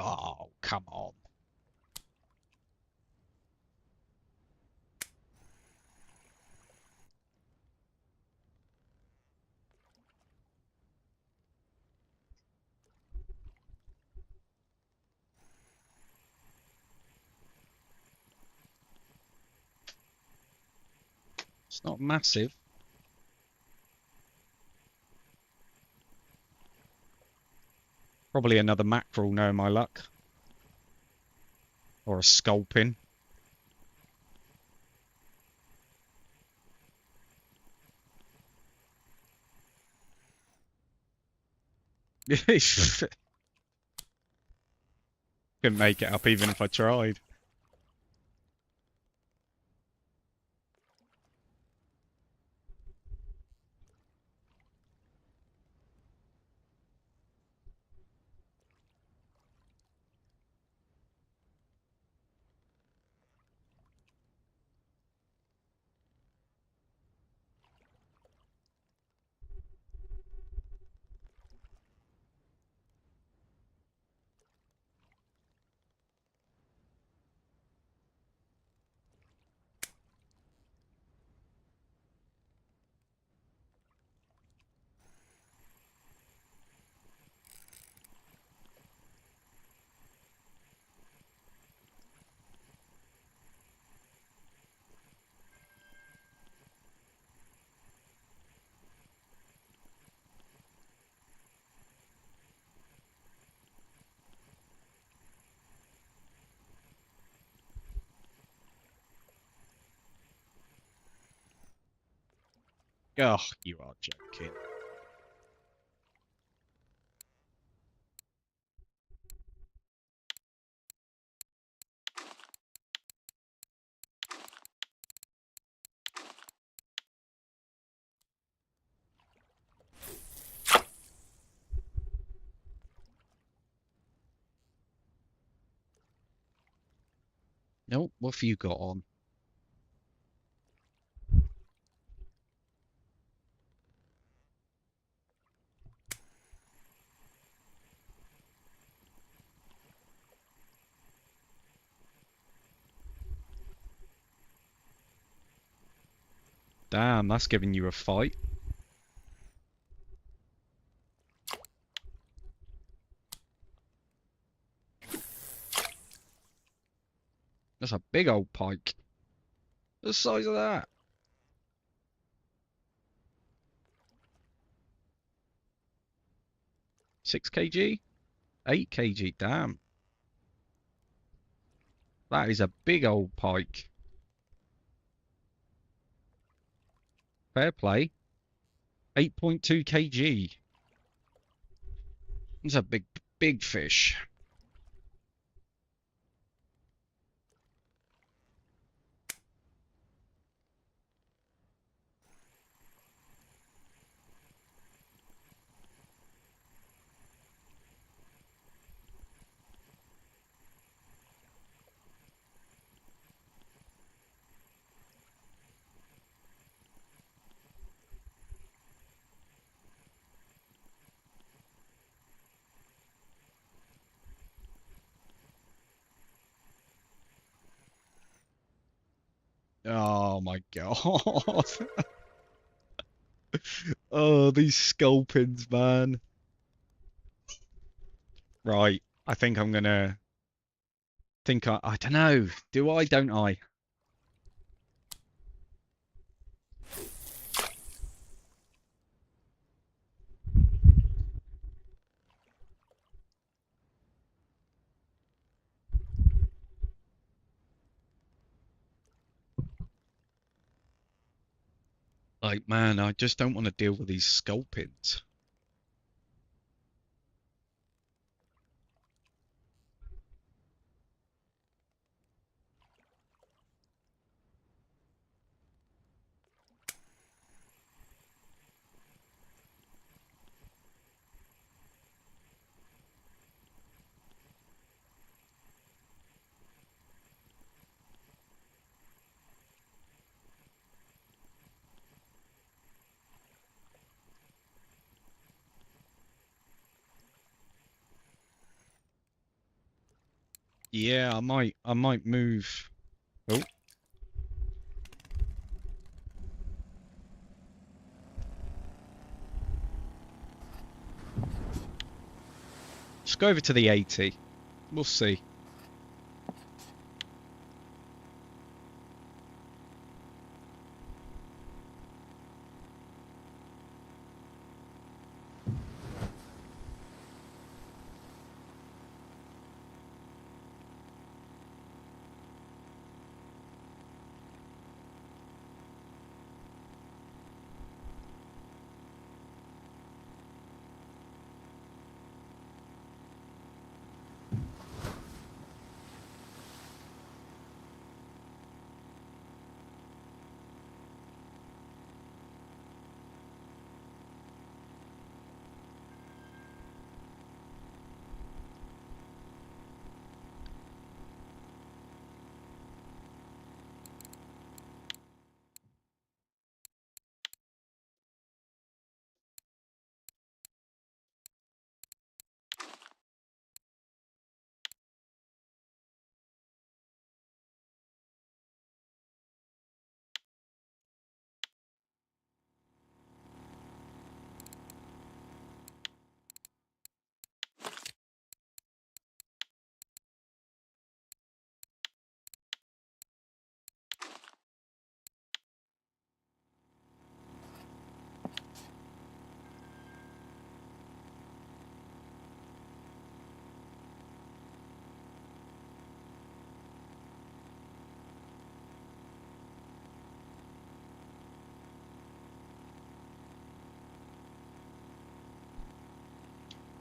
Oh, come on. It's not massive. Probably another mackerel, knowing my luck. Or a sculpin. Couldn't make it up even if I tried. Oh, you are joking. Nope, what have you got on? Damn, that's giving you a fight. That's a big old pike. The size of that. 6 kg? 8 kg, damn. That is a big old pike. Fair play. 8.2 kg. It's a big fish. Oh my god. Oh, these sculpins, man. Right. I think I'm gonna I don't know. Do I, don't I? Like, man, I just don't want to deal with these sculpins. Yeah, I might move. Oh, let's go over to the 80. We'll see.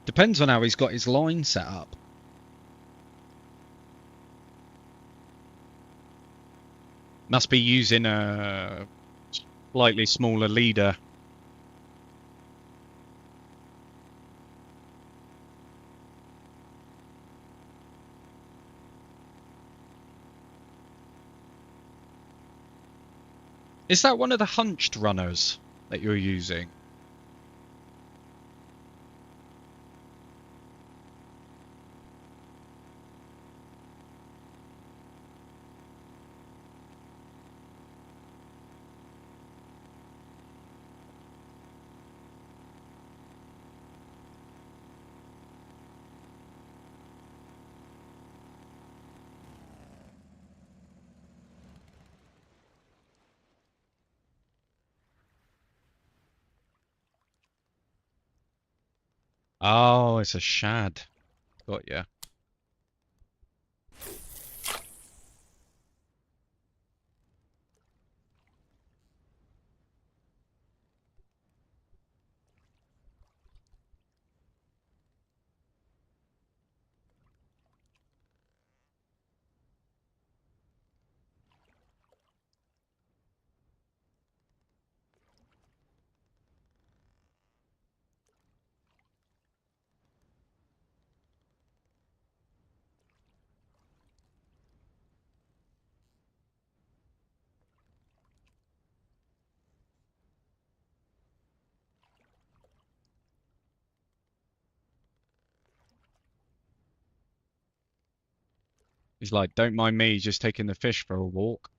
Depends on how he's got his line set up. Must be using a slightly smaller leader. Is that one of the hunched runners that you're using? Oh, it's a shad. Got ya. He's like, don't mind me, just taking the fish for a walk.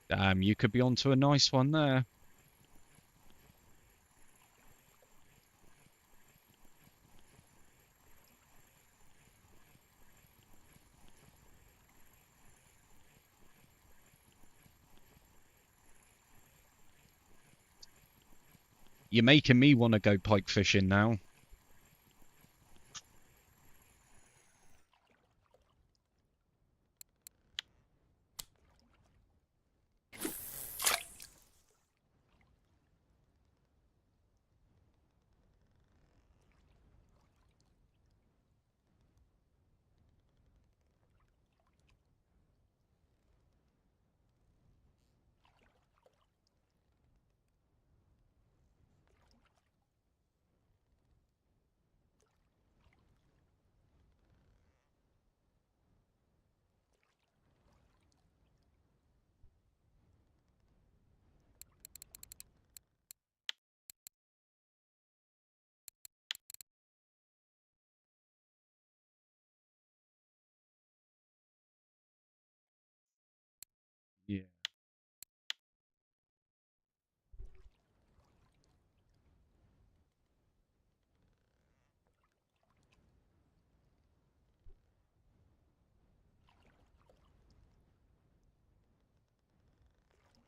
Damn, you could be onto a nice one there. You're making me want to go pike fishing now.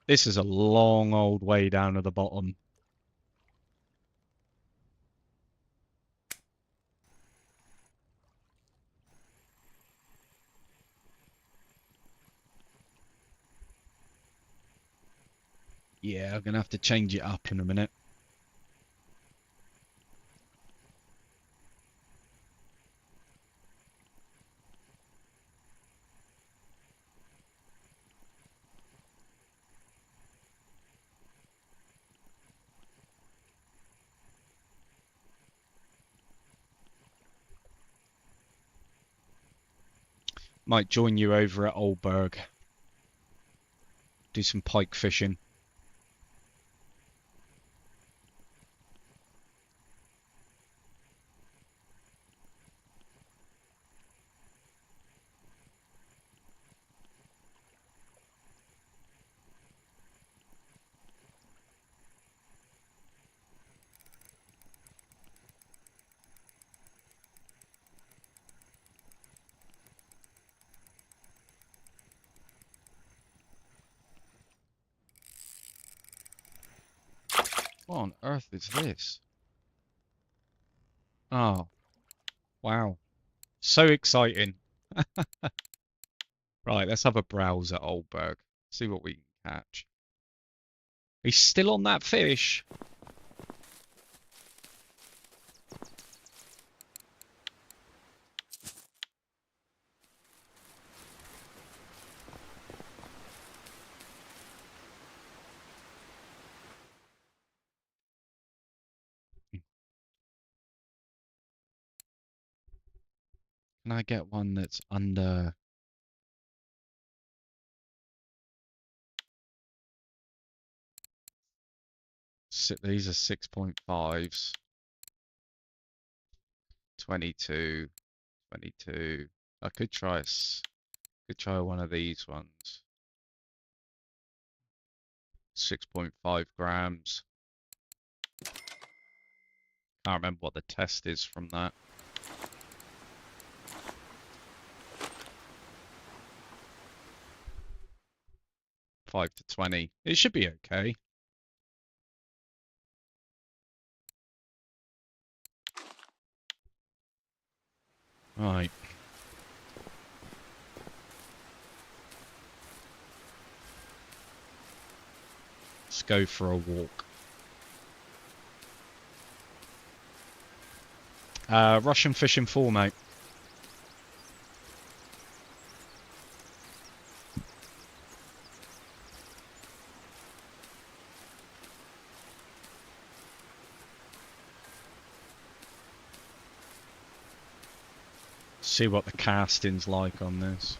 This is a long old way down to the bottom. Yeah, I'm gonna have to change it up in a minute. Might join you over at Oldberg. Do some pike fishing. What on earth is this? Oh, wow. So exciting. Right, let's have a browse at Oldberg. See what we can catch. He's still on that fish. Can I get one that's under... These are 6.5s. 22, 22. I could try one of these ones. 6.5 grams. Can't remember what the test is from that. Five to 20. It should be okay. Right. Let's go for a walk. Russian fishing 4, mate. See what the casting's like on this.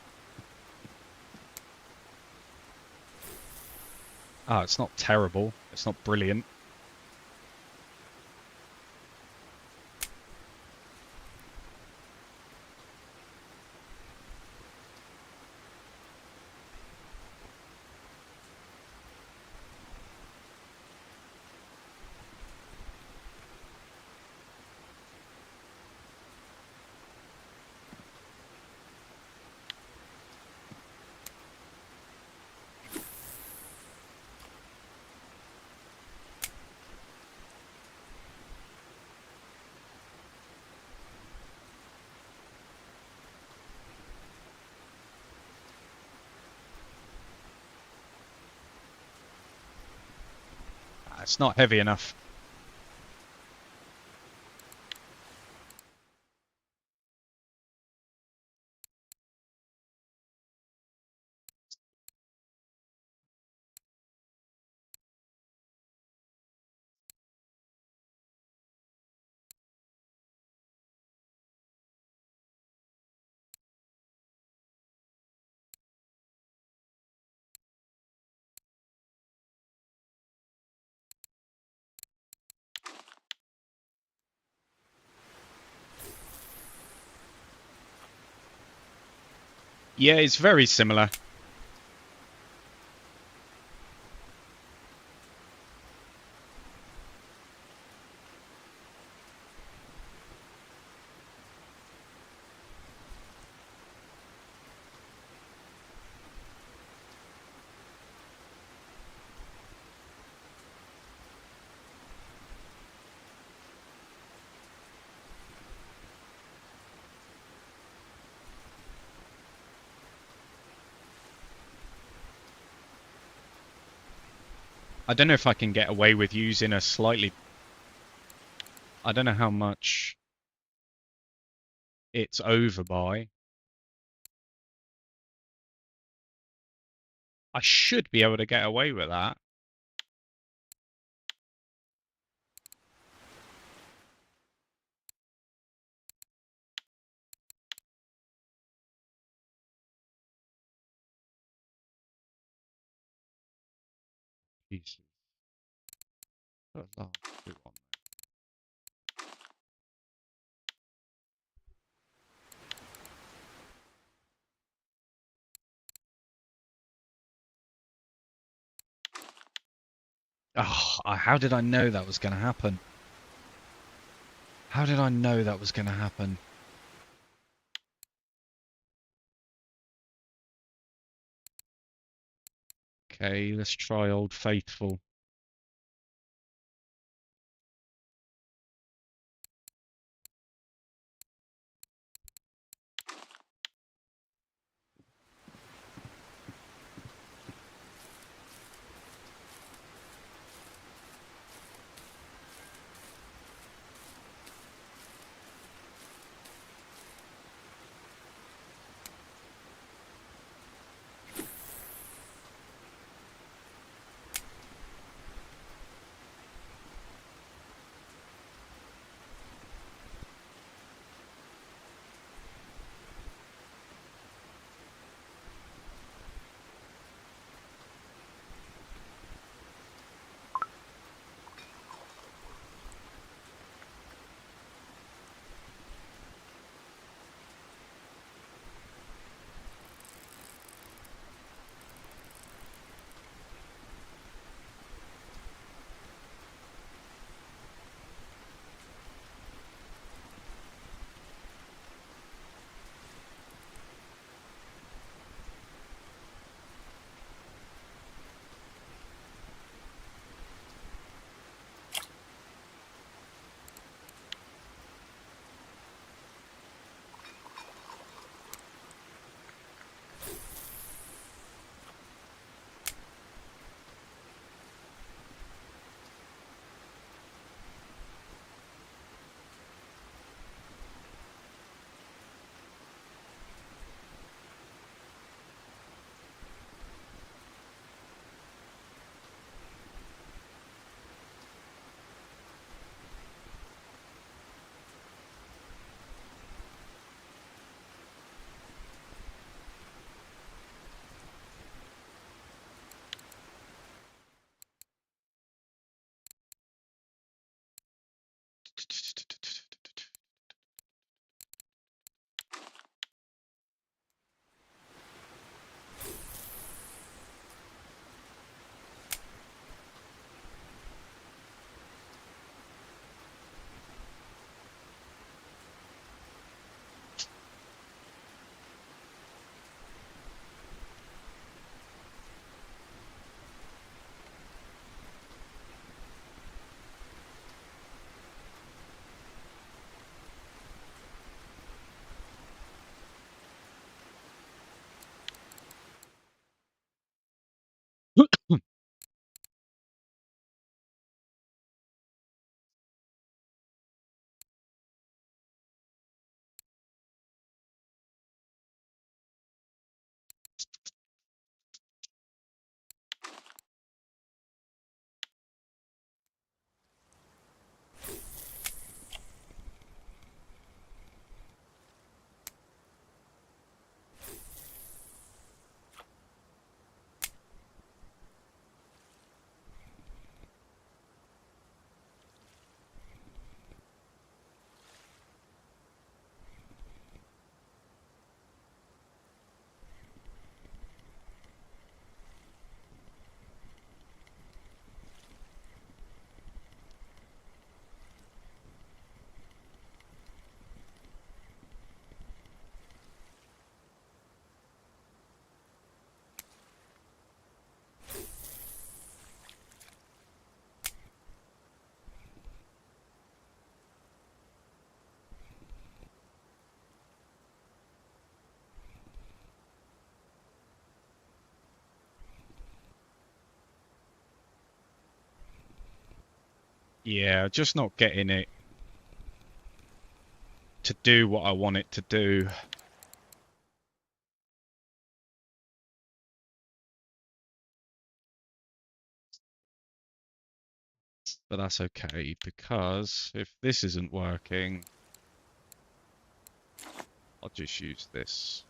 Ah, it's not terrible. It's not brilliant. It's not heavy enough. Yeah, it's very similar. I don't know if I can get away with using a slightly... I don't know how much it's over by. I should be able to get away with that. Jesus. Put a large boot on. Oh, how did I know that was going to happen? How did I know that was going to happen? Okay, let's try Old Faithful. Yeah, just not getting it to do what I want it to do. But that's okay, because if this isn't working, I'll just use this.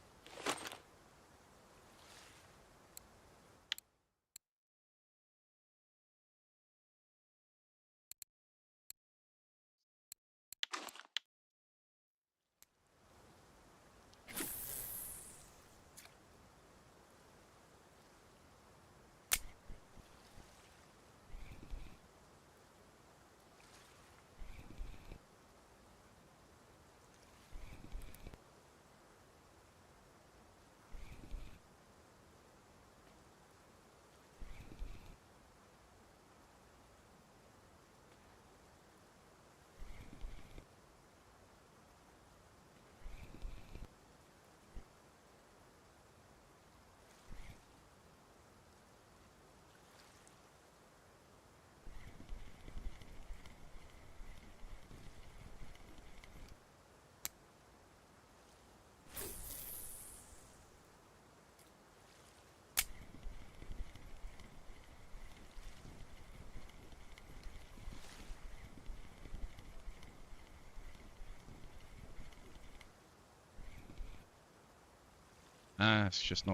Ah, it's just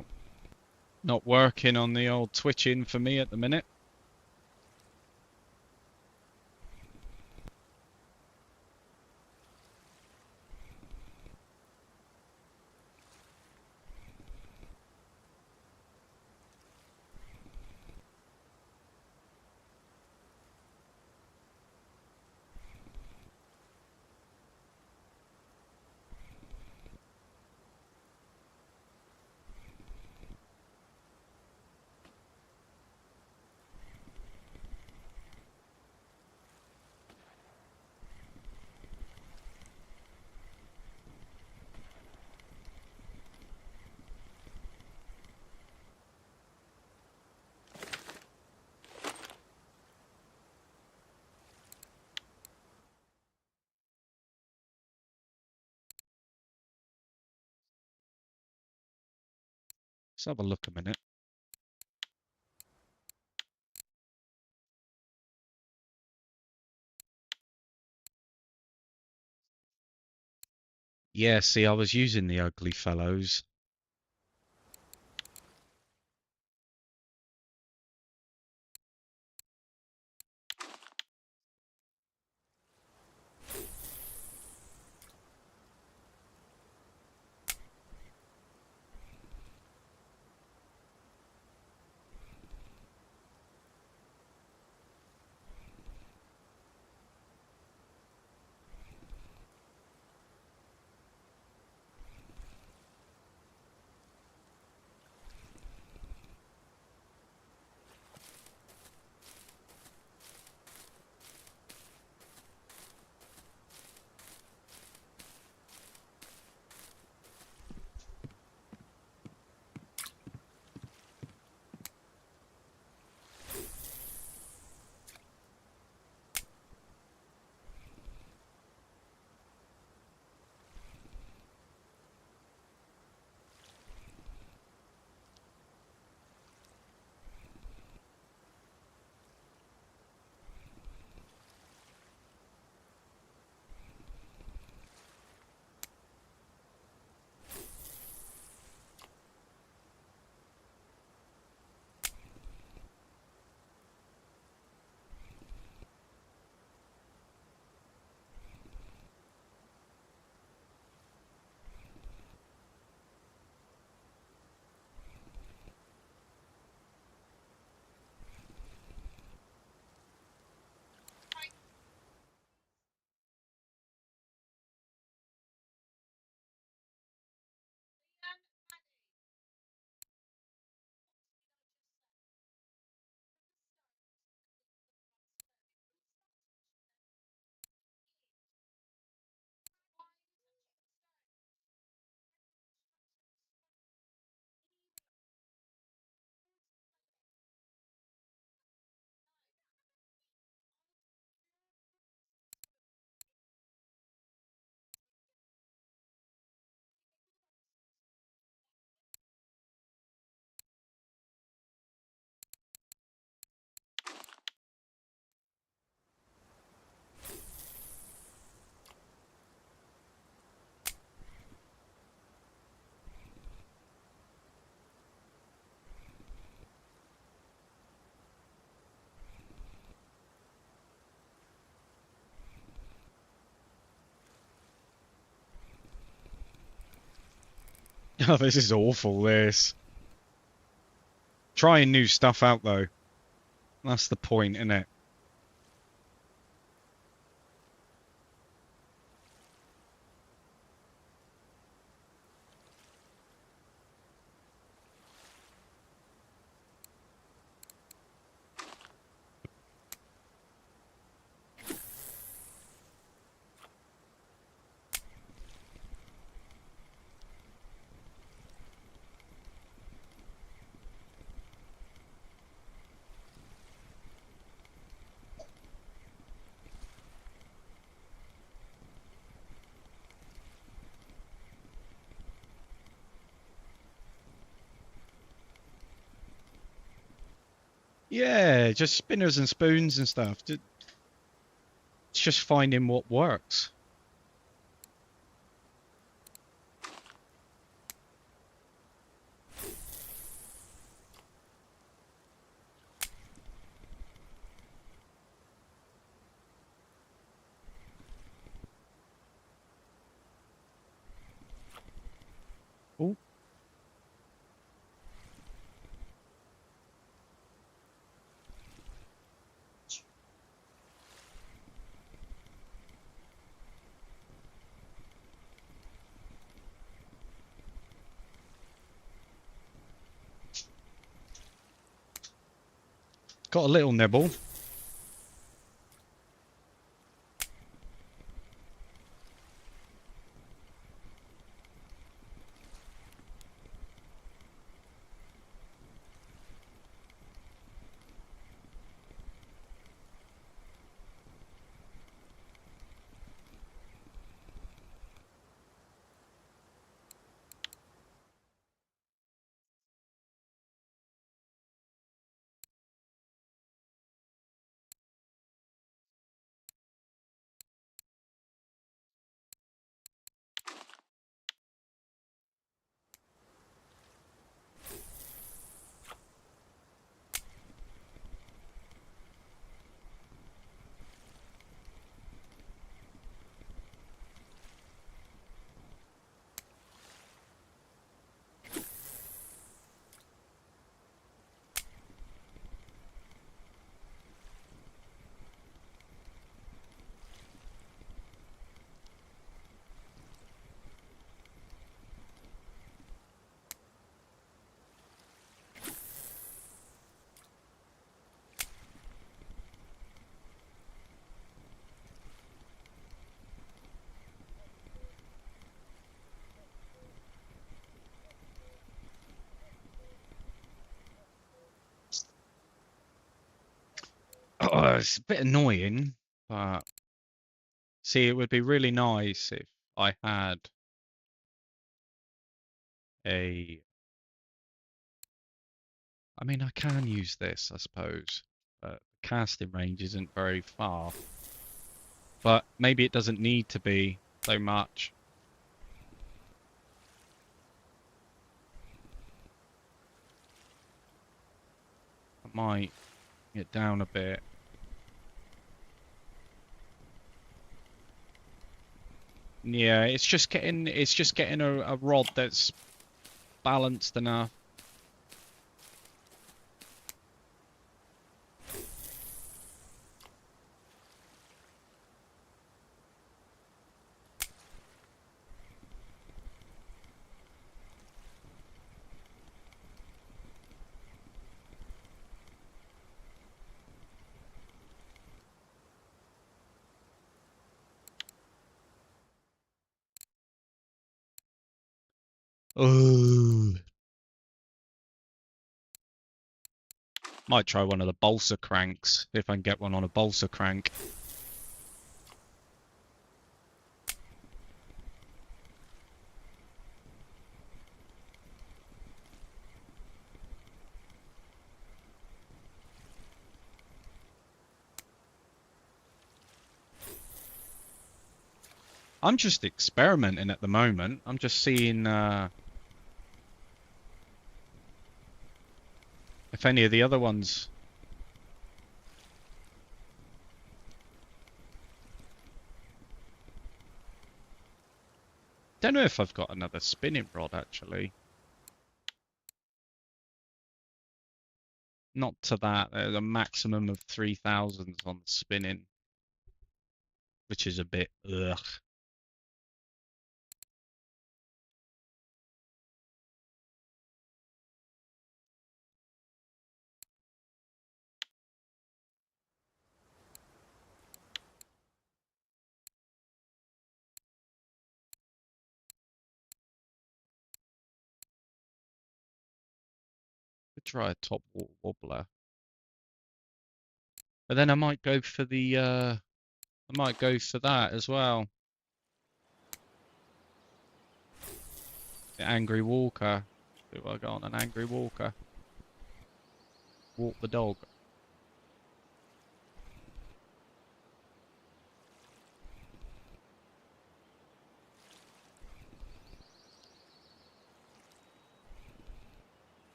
not working on the old twitching for me at the minute. Let's have a look a minute. Yeah, see, I was using the ugly fellows. Oh, this is awful, this. Trying new stuff out, though. That's the point, isn't it? Yeah, just spinners and spoons and stuff. It's just finding what works. Oh, got a little nibble. Oh, it's a bit annoying, but see, it would be really nice if I had a. I mean, I can use this, I suppose, but the casting range isn't very far. But maybe it doesn't need to be so much. I might get down a bit. Yeah, it's just getting a rod that's balanced enough. Oh, might try one of the balsa cranks if I can get one on a balsa crank. I'm just experimenting at the moment. I'm just seeing if any of the other ones. Don't know if I've got another spinning rod actually. Not to that. There's a maximum of 3,000 on the spinning, which is a bit ugh. Could try a top water wobbler, but then I might go for I might go for that as well. The angry walker. Do I go on an angry walker? Walk the dog.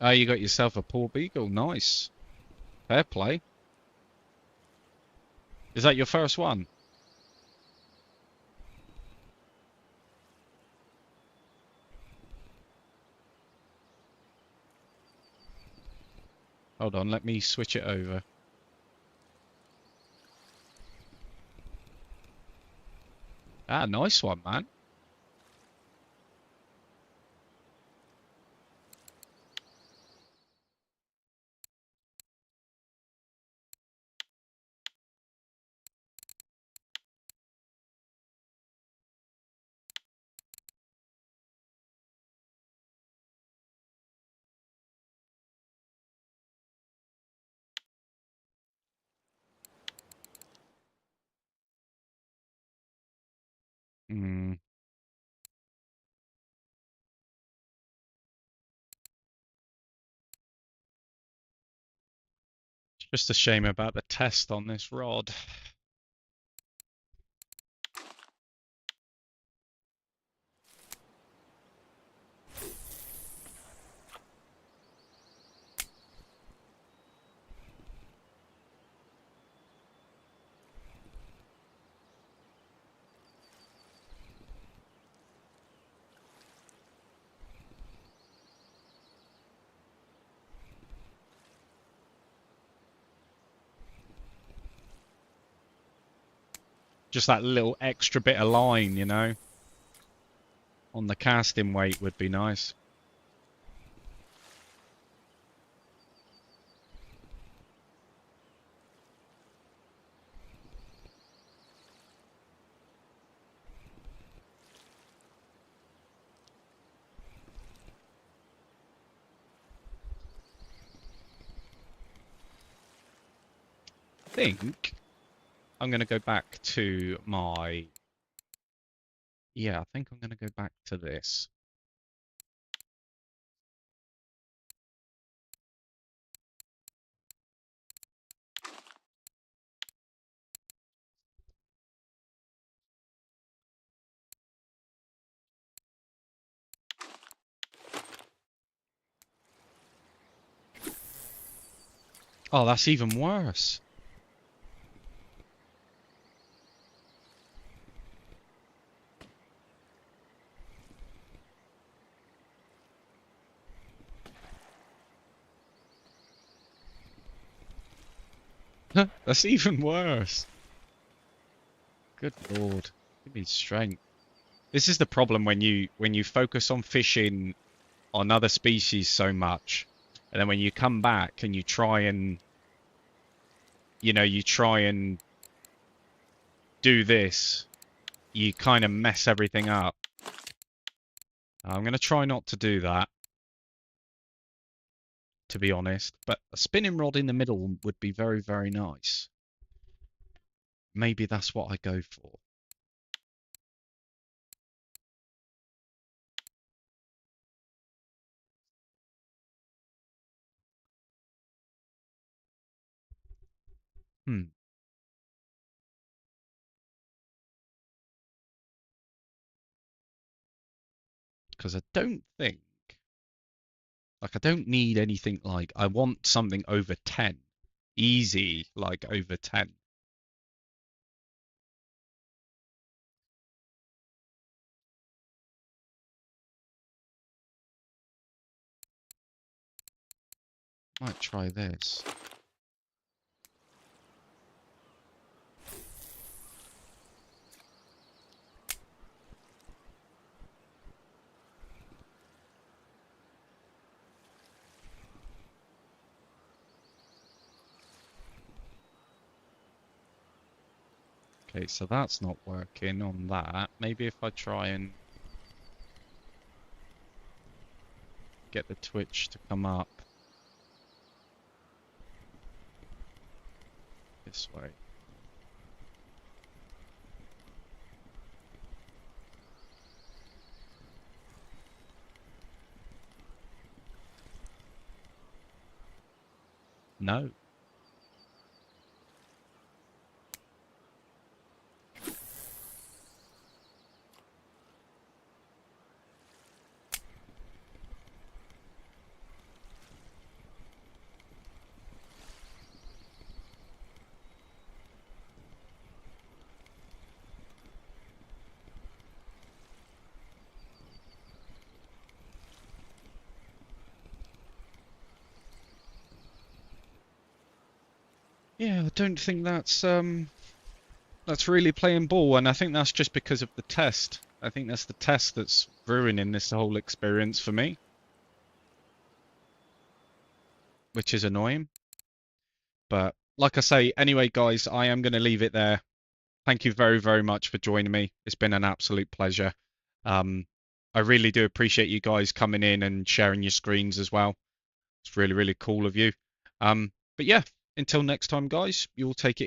Oh, you got yourself a poor beagle. Nice. Fair play. Is that your first one? Hold on, let me switch it over. Ah, nice one, man. Hmm. It's just a shame about the test on this rod. Just that little extra bit of line, you know, on the casting weight would be nice. I think I'm going to go back to my... Yeah, I think I'm going to go back to this. Oh, that's even worse. That's even worse. Good Lord. Give me strength. This is the problem when you focus on fishing on other species so much, and then when you come back and you try and you try and do this, you kind of mess everything up. I'm going to try not to do that, to be honest, but a spinning rod in the middle would be very, very nice. Maybe that's what I go for. Hmm. Because I don't think Like, I don't need anything like, I want something over 10. Easy, like over 10. Might try this. Okay, so that's not working on that. Maybe if I try and get the Twitch to come up this way. No. Yeah, I don't think that's really playing ball, and I think that's just because of the test. I think that's the test that's ruining this whole experience for me, which is annoying. But like I say, anyway, guys, I am going to leave it there. Thank you very, very much for joining me. It's been an absolute pleasure. Um, I really do appreciate you guys coming in and sharing your screens as well. It's really, really cool of you. But yeah, until next time, guys, you all take it